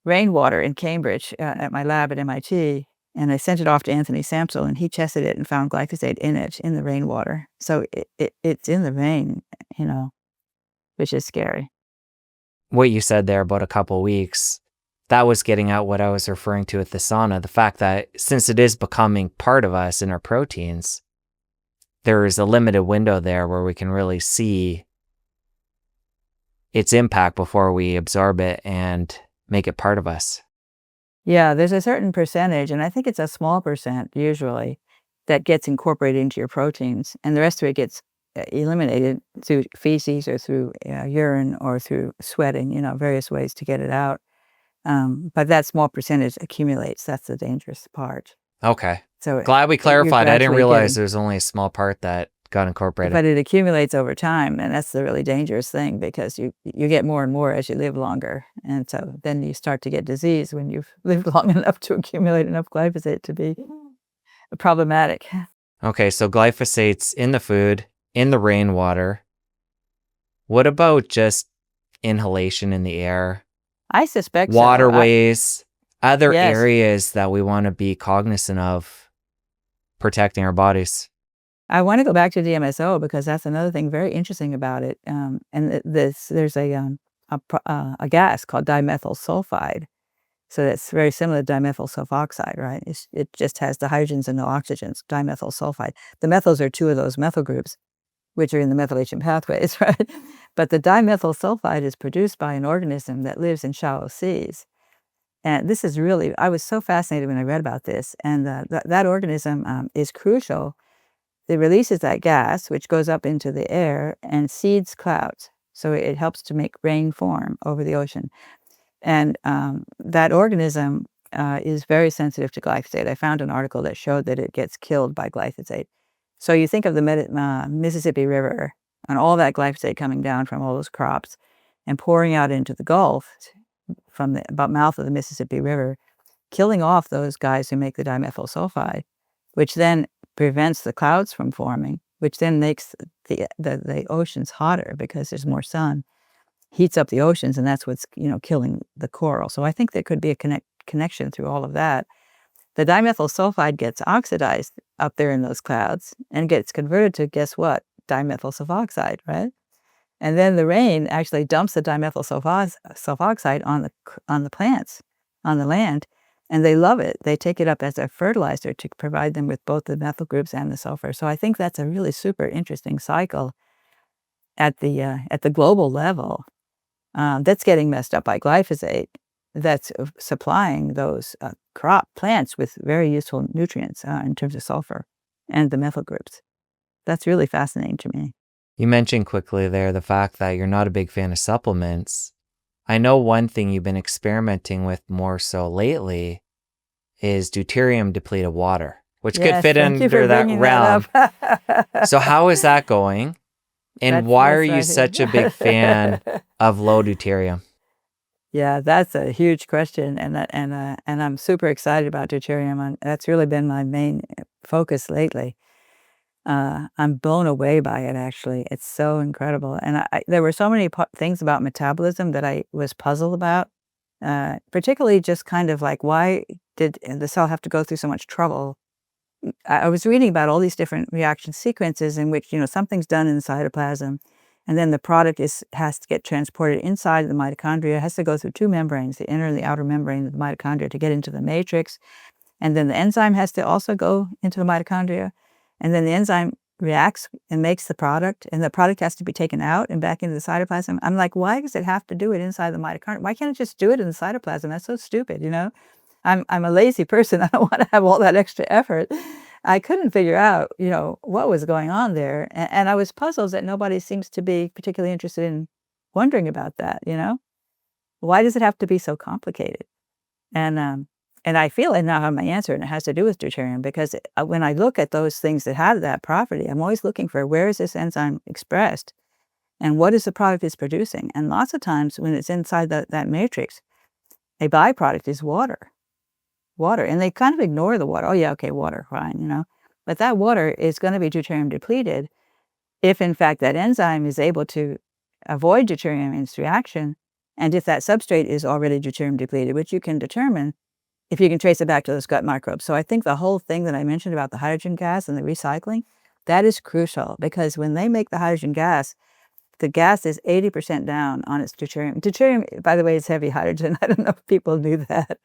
rainwater in Cambridge at my lab at MIT, and I sent it off to Anthony Samsel, and he tested it and found glyphosate in it, in the rainwater. So it's in the rain, which is scary. what you said there about a couple weeks. that was getting at what I was referring to with the sauna. The fact that since it is becoming part of us in our proteins, there is a limited window there where we can really see its impact before we absorb it and make it part of us. Yeah, there's a certain percentage, and I think it's a small percent usually, that gets incorporated into your proteins, and the rest of it gets eliminated through feces or through urine or through sweating, various ways to get it out. But that small percentage accumulates. That's the dangerous part. Okay. So Glad we you're clarified. I didn't gradually realize getting, there's only a small part that got incorporated. but it accumulates over time, and that's the really dangerous thing because you get more and more as you live longer, and so then you start to get disease when you've lived long enough to accumulate enough glyphosate to be problematic. Okay, so glyphosate's in the food, in the rainwater. What about just inhalation in the air? I suspect Waterways, other yes. areas that we want to be cognizant of protecting our bodies. I want to go back to DMSO because that's another thing very interesting about it. And there's a gas called dimethyl sulfide. So that's very similar to dimethyl sulfoxide, right? It just has the hydrogens and no oxygens, dimethyl sulfide. The methyls are two of those methyl groups, which are in the methylation pathways, right? But the dimethyl sulfide is produced by an organism that lives in shallow seas. And this is really, I was so fascinated when I read about this. And that organism is crucial. It releases that gas, which goes up into the air and seeds clouds. So it helps to make rain form over the ocean. And that organism is very sensitive to glyphosate. I found an article that showed that it gets killed by glyphosate. So you think of the Mississippi River and all that glyphosate coming down from all those crops and pouring out into the Gulf from the mouth of the Mississippi River, killing off those guys who make the dimethyl sulfide, which then prevents the clouds from forming, which then makes the oceans hotter because there's more sun, heats up the oceans, and that's what's killing the coral. So I think there could be a connection through all of that. The dimethyl sulfide gets oxidized up there in those clouds and gets converted to, guess what? Dimethyl sulfoxide, right? And then the rain actually dumps the dimethyl sulfoxide on the plants, on the land, and they love it. They take it up as a fertilizer to provide them with both the methyl groups and the sulfur. So I think that's a really super interesting cycle at the global level that's getting messed up by glyphosate. That's supplying those crop plants with very useful nutrients in terms of sulfur and the methyl groups. That's really fascinating to me. You mentioned quickly there the fact that you're not a big fan of supplements. I know one thing you've been experimenting with more so lately is deuterium depleted water, which could fit under that realm. So how is that going? And why are you such a big fan of low deuterium? Yeah, that's a huge question, and I'm super excited about deuterium. That's really been my main focus lately. I'm blown away by it, actually. It's so incredible. And there were so many things about metabolism that I was puzzled about, particularly just kind of like, why did the cell have to go through so much trouble? I was reading about all these different reaction sequences in which, something's done in the cytoplasm, and then the product has to get transported inside the mitochondria. It has to go through two membranes, the inner and the outer membrane of the mitochondria, to get into the matrix. And then the enzyme has to also go into the mitochondria. And then the enzyme reacts and makes the product, and the product has to be taken out and back into the cytoplasm. I'm like, why does it have to do it inside the mitochondria? Why can't it just do it in the cytoplasm? That's so stupid, I'm a lazy person. I don't want to have all that extra effort. I couldn't figure out, what was going on there. And I was puzzled that nobody seems to be particularly interested in wondering about that, Why does it have to be so complicated? And I feel I now have my answer, and it has to do with deuterium, because when I look at those things that have that property, I'm always looking for where is this enzyme expressed and what is the product it's producing. And lots of times when it's inside that matrix, a byproduct is water. And they kind of ignore the water. Oh yeah, okay, water, fine, But that water is going to be deuterium depleted if in fact that enzyme is able to avoid deuterium in its reaction, and if that substrate is already deuterium depleted, which you can determine if you can trace it back to those gut microbes. So I think the whole thing that I mentioned about the hydrogen gas and the recycling, that is crucial, because when they make the hydrogen gas, the gas is 80% down on its deuterium. Deuterium, by the way, is heavy hydrogen. I don't know if people knew that.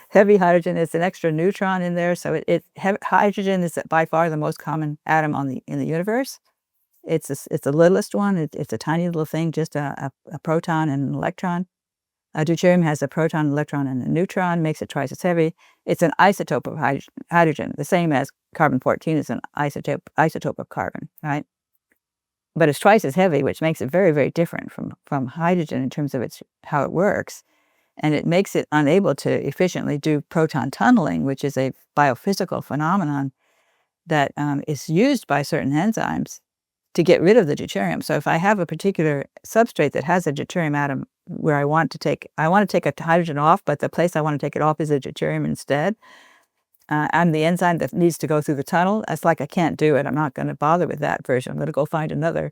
Heavy hydrogen is an extra neutron in there. So hydrogen is by far the most common atom in the universe. It's the littlest one. It's a tiny little thing, just a proton and an electron. Deuterium has a proton, electron, and a neutron, makes it twice as heavy. It's an isotope of hydrogen, the same as carbon-14 is an isotope of carbon, right? But it's twice as heavy, which makes it very, very different from hydrogen in terms of how it works. And it makes it unable to efficiently do proton tunneling, which is a biophysical phenomenon that is used by certain enzymes to get rid of the deuterium. So if I have a particular substrate that has a deuterium atom where I want to take a hydrogen off, but the place I want to take it off is a deuterium instead, I'm the enzyme that needs to go through the tunnel. It's like I can't do it. I'm not going to bother with that version. I'm going to go find another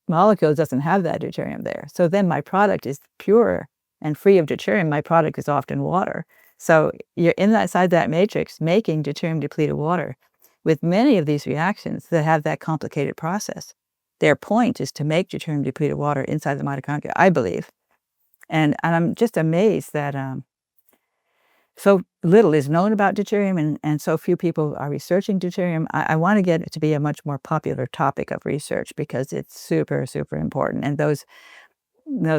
molecule that doesn't have that deuterium there. So then my product is pure and free of deuterium. My product is often water. So you're inside that matrix making deuterium-depleted water with many of these reactions that have that complicated process. Their point is to make deuterium-depleted water inside the mitochondria, I believe. And I'm just amazed that so little is known about deuterium and so few people are researching deuterium. I want to get it to be a much more popular topic of research because it's super, super important. And those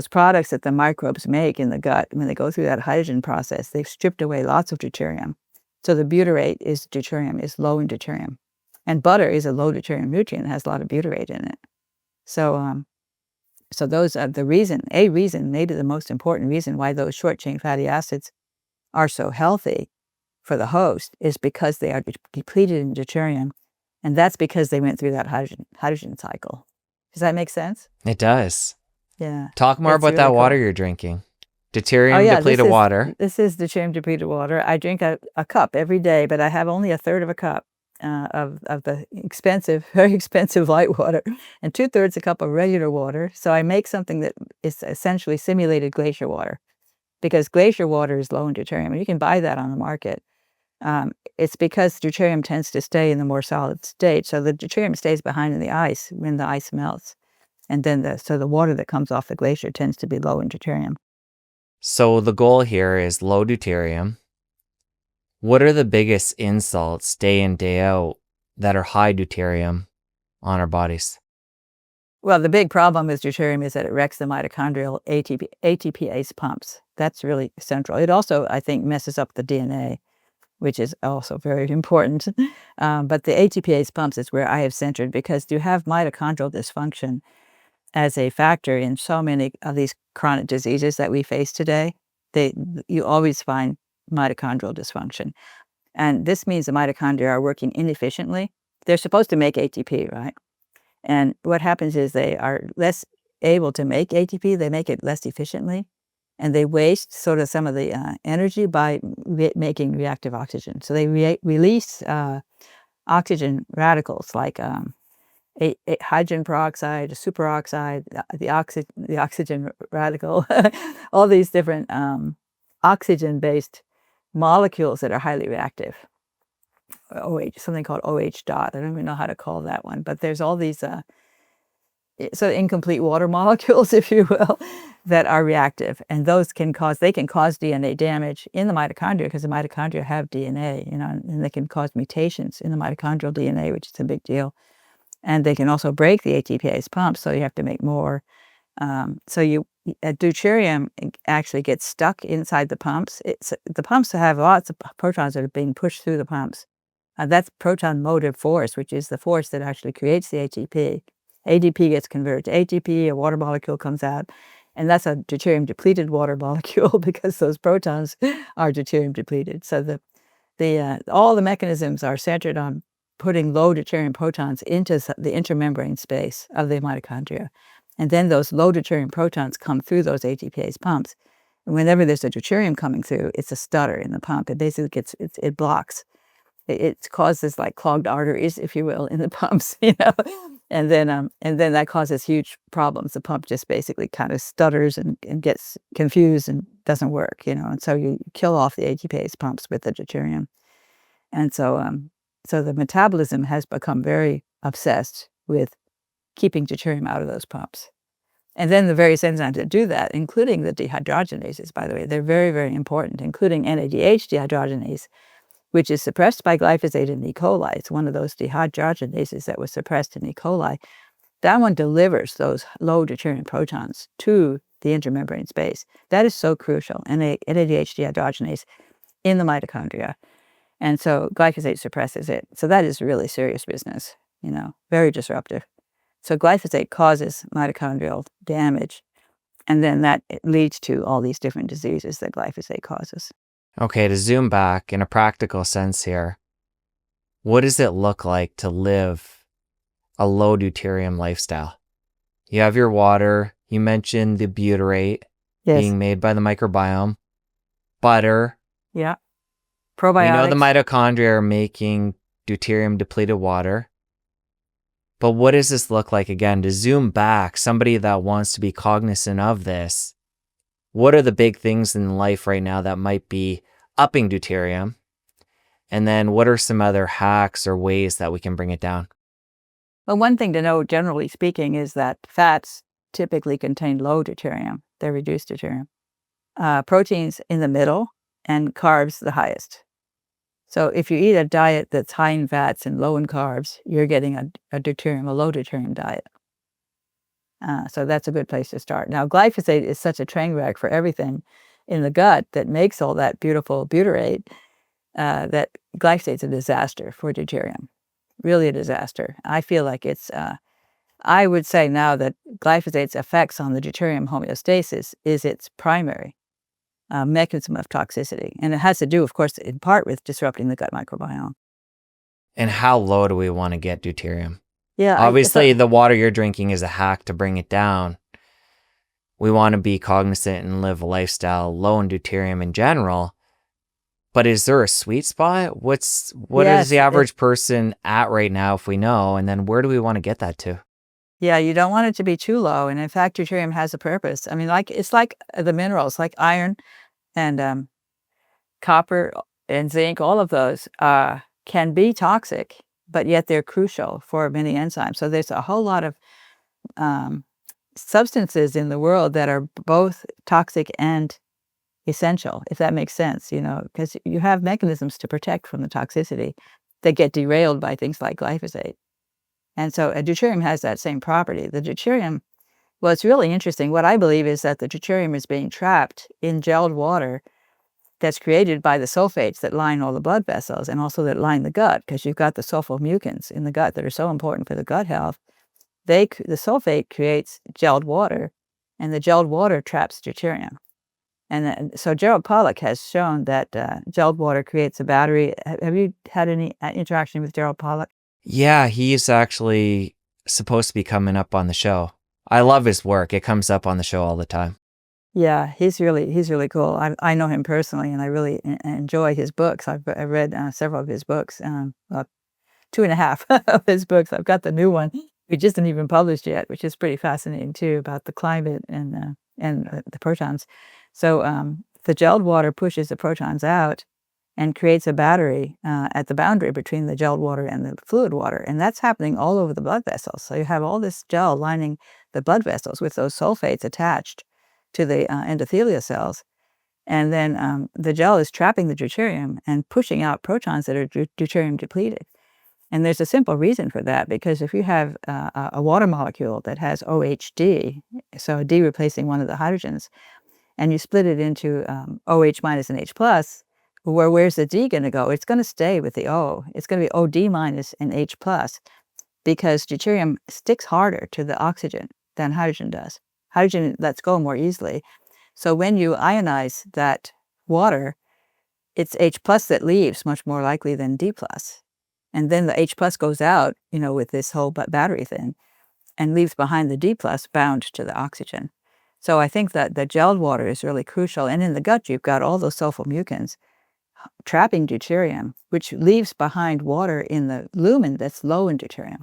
products that the microbes make in the gut, when they go through that hydrogen process, they've stripped away lots of deuterium. So the butyrate is low in deuterium. And butter is a low deuterium nutrient that has a lot of butyrate in it. So so those are a reason, maybe the most important reason why those short-chain fatty acids are so healthy for the host is because they are depleted in deuterium. And that's because they went through that hydrogen cycle. Does that make sense? It does. Yeah. Talk more about that water you're drinking. Deuterium-depleted water. This is deuterium-depleted water. I drink a cup every day, but I have only a third of a cup of the very expensive light water and 2/3 a cup of regular water. So I make something that is essentially simulated glacier water because glacier water is low in deuterium. And you can buy that on the market. It's because deuterium tends to stay in the more solid state. So the deuterium stays behind in the ice when the ice melts. And then so the water that comes off the glacier tends to be low in deuterium. So the goal here is low deuterium. What are the biggest insults day in, day out that are high deuterium on our bodies? Well, the big problem with deuterium is that it wrecks the mitochondrial ATPase pumps. That's really central. It also, I think, messes up the DNA, which is also very important. But the ATPase pumps is where I have centered because you have mitochondrial dysfunction as a factor in so many of these chronic diseases that we face today. You always find mitochondrial dysfunction. And this means the mitochondria are working inefficiently. They're supposed to make ATP, right? And what happens is they are less able to make ATP. They make it less efficiently. And they waste sort of some of the energy by making reactive oxygen. So they release oxygen radicals like hydrogen peroxide, superoxide, the oxygen radical, all these different oxygen-based molecules that are highly reactive. Something called OH dot. I don't even know how to call that one, but there's all these so incomplete water molecules, if you will, that are reactive, and those can cause DNA damage in the mitochondria because the mitochondria have DNA, and they can cause mutations in the mitochondrial DNA, which is a big deal. And they can also break the ATPase pumps, so you have to make more. Deuterium actually gets stuck inside the pumps. The pumps have lots of protons that are being pushed through the pumps. That's proton motive force, which is the force that actually creates the ATP. ADP gets converted to ATP, a water molecule comes out, and that's a deuterium-depleted water molecule because those protons are deuterium-depleted. So all the mechanisms are centered on putting low deuterium protons into the intermembrane space of the mitochondria. And then those low deuterium protons come through those ATPase pumps. And whenever there's a deuterium coming through, it's a stutter in the pump. It basically it blocks. It causes like clogged arteries, if you will, in the pumps, And then that causes huge problems. The pump just basically kind of stutters and gets confused and doesn't work, And so you kill off the ATPase pumps with the deuterium. And so the metabolism has become very obsessed with keeping deuterium out of those pumps. And then the various enzymes that do that, including the dehydrogenases, by the way, they're very, very important, including NADH dehydrogenase, which is suppressed by glyphosate in E. coli. It's one of those dehydrogenases that was suppressed in E. coli. That one delivers those low deuterium protons to the intermembrane space. That is so crucial, NADH dehydrogenase in the mitochondria. And so glyphosate suppresses it. So that is really serious business, very disruptive. So glyphosate causes mitochondrial damage, and then that leads to all these different diseases that glyphosate causes. Okay, to zoom back in a practical sense here, what does it look like to live a low deuterium lifestyle? You have your water. You mentioned the butyrate being made by the microbiome. Butter. Yeah. Probiotics. We know the mitochondria are making deuterium depleted water. But what does this look like, again, to zoom back, somebody that wants to be cognizant of this? What are the big things in life right now that might be upping deuterium? And then what are some other hacks or ways that we can bring it down? Well, one thing to know, generally speaking, is that fats typically contain low deuterium. They're reduced deuterium. Proteins in the middle, and carbs the highest. So if you eat a diet that's high in fats and low in carbs, you're getting a low deuterium diet. So that's a good place to start. Now, glyphosate is such a train wreck for everything in the gut that makes all that beautiful butyrate that glyphosate's a disaster for deuterium, really a disaster. I feel like it's, I would say now that glyphosate's effects on the deuterium homeostasis is its primary mechanism of toxicity. And it has to do, of course, in part with disrupting the gut microbiome. And how low do we want to get deuterium? Yeah. Obviously, the water you're drinking is a hack to bring it down. We want to be cognizant and live a lifestyle low in deuterium in general. But is there a sweet spot? What is the average person at right now, if we know? And then where do we want to get that to? Yeah, you don't want it to be too low. And in fact, deuterium has a purpose. I mean, it's like the minerals, like iron and copper and zinc, all of those can be toxic, but yet they're crucial for many enzymes. So there's a whole lot of substances in the world that are both toxic and essential, if that makes sense, because you have mechanisms to protect from the toxicity that get derailed by things like glyphosate. And so deuterium has that same property. The deuterium, well, it's really interesting. What I believe is that the deuterium is being trapped in gelled water that's created by the sulfates that line all the blood vessels and also that line the gut, because you've got the sulfomucins in the gut that are so important for the gut health. The sulfate creates gelled water, and the gelled water traps deuterium. And so Gerald Pollack has shown that gelled water creates a battery. Have you had any interaction with Gerald Pollack? Yeah, he's actually supposed to be coming up on the show. I love his work. It comes up on the show all the time. Yeah, he's really cool. I know him personally, and I really enjoy his books. I've read several of his books, well, 2.5 of his books. I've got the new one, which isn't even published yet, which is pretty fascinating too, about the climate and the protons. So the gelled water pushes the protons out and creates a battery at the boundary between the gelled water and the fluid water. And that's happening all over the blood vessels. So you have all this gel lining the blood vessels with those sulfates attached to the endothelial cells. And then the gel is trapping the deuterium and pushing out protons that are deuterium depleted. And there's a simple reason for that, because if you have a water molecule that has OHD, so a D replacing one of the hydrogens, and you split it into OH minus and H plus, where's the D going to go? It's going to stay with the O. It's going to be OD minus and H plus, because deuterium sticks harder to the oxygen than hydrogen does. Hydrogen lets go more easily. So when you ionize that water, it's H plus that leaves much more likely than D plus. And then the H plus goes out, with this whole battery thing, and leaves behind the D plus bound to the oxygen. So I think that the gelled water is really crucial. And in the gut, you've got all those sulfomucins trapping deuterium, which leaves behind water in the lumen that's low in deuterium.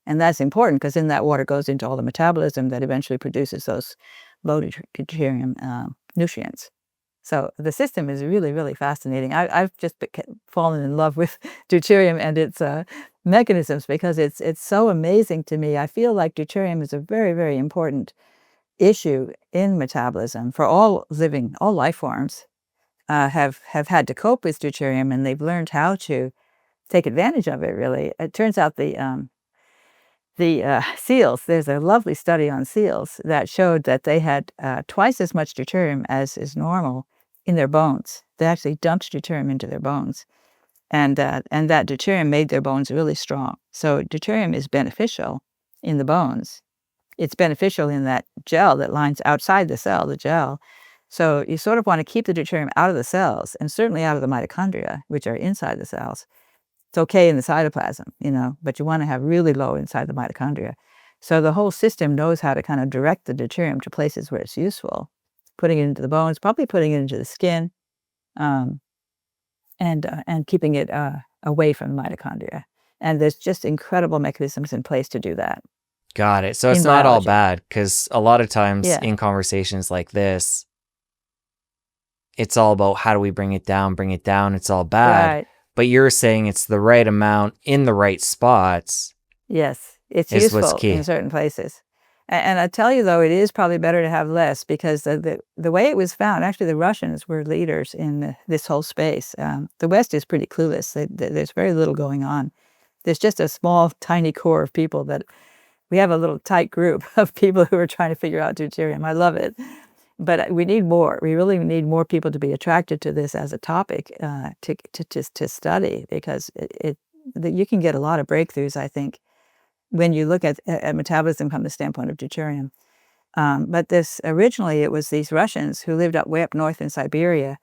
And that's important because then that water goes into all the metabolism that eventually produces those low deuterium nutrients. So the system is really, really fascinating. I've just fallen in love with deuterium and its mechanisms because it's so amazing to me. I feel like deuterium is a very, very important issue in metabolism for all life forms have had to cope with deuterium, and they've learned how to take advantage of it, really. It turns out the seals, there's a lovely study on seals that showed that they had twice as much deuterium as is normal in their bones. They actually dumped deuterium into their bones. And that deuterium made their bones really strong. So deuterium is beneficial in the bones. It's beneficial in that gel that lines outside the cell, the gel. So you sort of want to keep the deuterium out of the cells, and certainly out of the mitochondria, which are inside the cells. It's okay in the cytoplasm, but you want to have really low inside the mitochondria. So the whole system knows how to kind of direct the deuterium to places where it's useful, putting it into the bones, probably putting it into the skin, and keeping it away from the mitochondria. And there's just incredible mechanisms in place to do that. Got it. So it's not all bad, because a lot of times in conversations like this, it's all about how do we bring it down, it's all bad. Right. But you're saying it's the right amount in the right spots. Yes, it's useful in certain places. And I tell you, though, it is probably better to have less, because the way it was found, actually the Russians were leaders in this whole space. The West is pretty clueless. There's very little going on. There's just a small, tiny core of people that we have a little tight group of people who are trying to figure out deuterium. I love it. But we need more. We really need more people to be attracted to this as a topic to study, because you can get a lot of breakthroughs, I think, when you look at metabolism from the standpoint of deuterium. But originally it was these Russians who lived way up north in Siberia,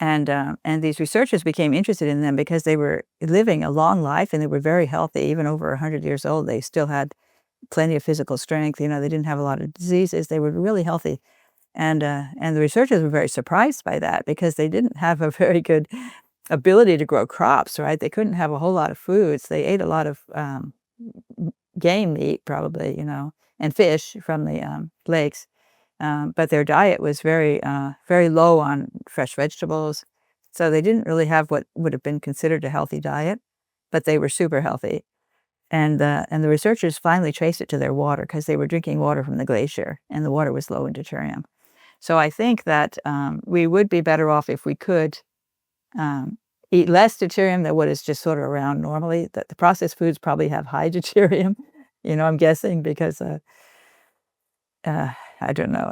and these researchers became interested in them because they were living a long life and they were very healthy. Even over 100 years old, they still had plenty of physical strength. They didn't have a lot of diseases. They were really healthy. And the researchers were very surprised by that, because they didn't have a very good ability to grow crops, right? They couldn't have a whole lot of foods. They ate a lot of game meat, probably, and fish from the lakes. But their diet was very low on fresh vegetables. So they didn't really have what would have been considered a healthy diet, but they were super healthy. And the researchers finally traced it to their water, because they were drinking water from the glacier, and the water was low in deuterium. So I think that we would be better off if we could eat less deuterium than what is just sort of around normally. That the processed foods probably have high deuterium, I'm guessing, because I don't know.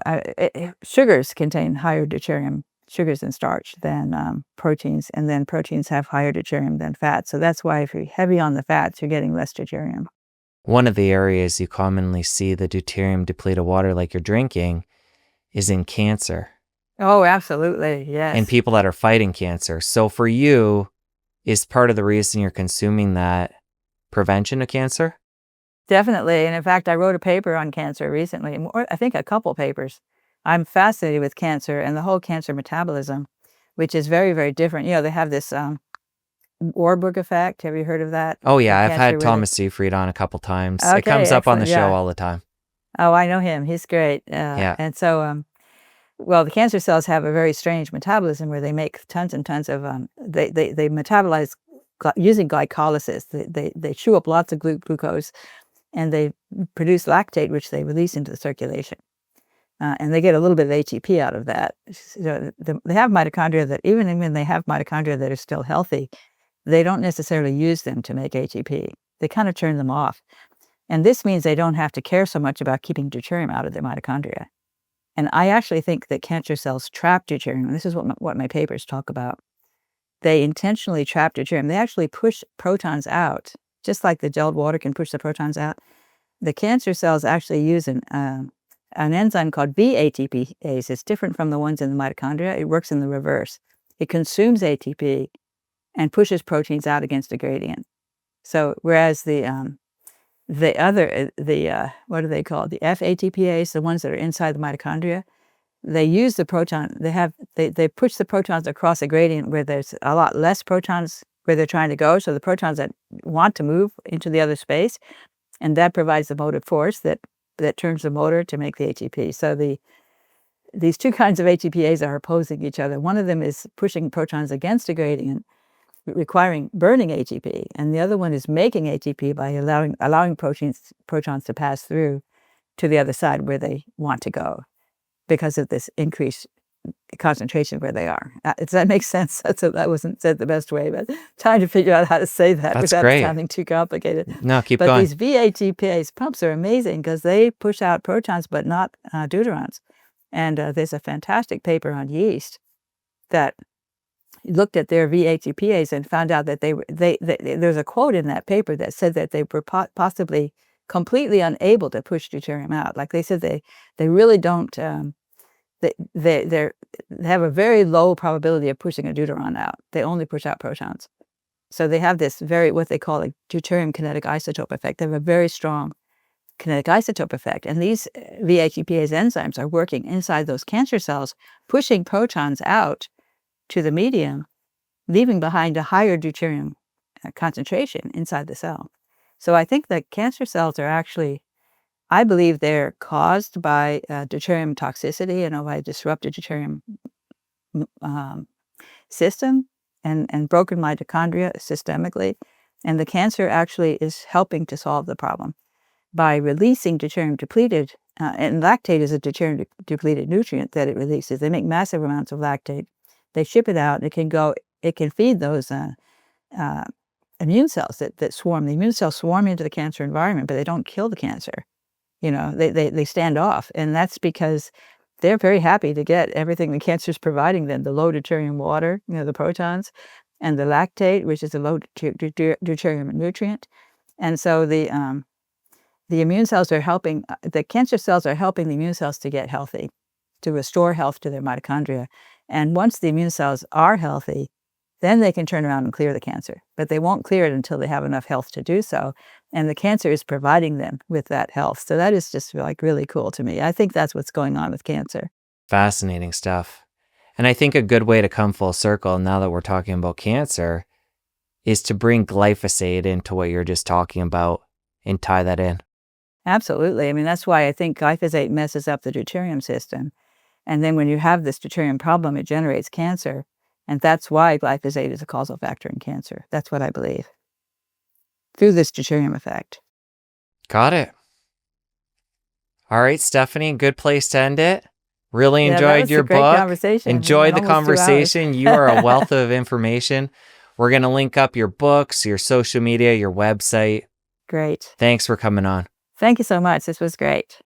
Sugars contain higher deuterium, sugars and starch, than proteins, and then proteins have higher deuterium than fats. So that's why if you're heavy on the fats, you're getting less deuterium. One of the areas you commonly see the deuterium depleted water, like you're drinking, is in cancer. Oh, absolutely, yes. And people that are fighting cancer. So for you, is part of the reason you're consuming that prevention of cancer? Definitely. And in fact, I wrote a paper on cancer recently, I think a couple papers. I'm fascinated with cancer and the whole cancer metabolism, which is very, very different. They have this Warburg effect. Have you heard of that? Oh, yeah. I've had Thomas Seyfried on a couple times. Okay, it comes up on the show yeah. all the time. Oh, I know him. He's great. Yeah. And so, the cancer cells have a very strange metabolism where they make tons and tons of, they metabolize using glycolysis. They chew up lots of glucose, and they produce lactate, which they release into the circulation. And they get a little bit of ATP out of that. So they have mitochondria that, even when they have mitochondria that are still healthy, they don't necessarily use them to make ATP. They kind of turn them off. And this means they don't have to care so much about keeping deuterium out of their mitochondria. And I actually think that cancer cells trap deuterium. And this is what my papers talk about. They intentionally trap deuterium. They actually push protons out, just like the gelled water can push the protons out. The cancer cells actually use an enzyme called VATPase. It's different from the ones in the mitochondria. It works in the reverse. It consumes ATP and pushes proteins out against a gradient. So whereas the what are they called? The FATPase, the ones that are inside the mitochondria, they use the proton. They push the protons across a gradient where there's a lot less protons where they're trying to go. So the protons that want to move into the other space, and that provides the motive force that turns the motor to make the ATP. So these two kinds of ATPase are opposing each other. One of them is pushing protons against a gradient, requiring burning ATP, and the other one is making ATP by allowing protons to pass through to the other side where they want to go because of this increased concentration where they are. Does that make sense? That wasn't said the best way, but trying to figure out how to say that That's without great. sounding too complicated. No, keep But going. these VHEPase pumps are amazing because they push out protons but not deuterons. And there's a fantastic paper on yeast that looked at their VHEPase and found out that there's a quote in that paper that said that they were possibly completely unable to push deuterium out. Like they said, they really don't. They have a very low probability of pushing a deuteron out. They only push out protons. So they have this what they call a deuterium kinetic isotope effect. They have a very strong kinetic isotope effect. And these VHEPase enzymes are working inside those cancer cells, pushing protons out to the medium, leaving behind a higher deuterium concentration inside the cell. So I think that cancer cells are actually, I believe they're caused by deuterium toxicity, by disrupted deuterium system and broken mitochondria systemically. And the cancer actually is helping to solve the problem by releasing deuterium depleted, and lactate is a deuterium depleted nutrient that it releases. They make massive amounts of lactate. They ship it out. It can feed those immune cells that swarm. The immune cells swarm into the cancer environment, but they don't kill the cancer. They stand off. And that's because they're very happy to get everything the cancer is providing them, the low deuterium water, the protons, and the lactate, which is a low deuterium nutrient. And so the immune cells are helping, the cancer cells are helping the immune cells to get healthy, to restore health to their mitochondria. And once the immune cells are healthy, then they can turn around and clear the cancer. But they won't clear it until they have enough health to do so. And the cancer is providing them with that health. So that is just really cool to me. I think that's what's going on with cancer. Fascinating stuff. And I think a good way to come full circle, now that we're talking about cancer, is to bring glyphosate into what you're just talking about and tie that in. Absolutely. I mean, that's why I think glyphosate messes up the deuterium system. And then when you have this deuterium problem, it generates cancer. And that's why glyphosate is a causal factor in cancer. That's what I believe. Through this deuterium effect. Got it. All right, Stephanie, good place to end it. Really Yeah, that enjoyed was your a great book. conversation. Enjoyed the Almost 2 hours. conversation. You are a wealth of information. We're going to link up your books, your social media, your website. Great. Thanks for coming on. Thank you so much. This was great.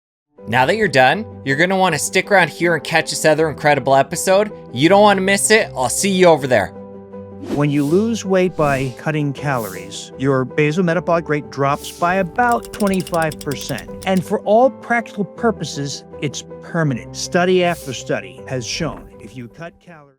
Now that you're done, you're going to want to stick around here and catch this other incredible episode. You don't want to miss it. I'll see you over there. When you lose weight by cutting calories, your basal metabolic rate drops by about 25%. And for all practical purposes, it's permanent. Study after study has shown if you cut calories...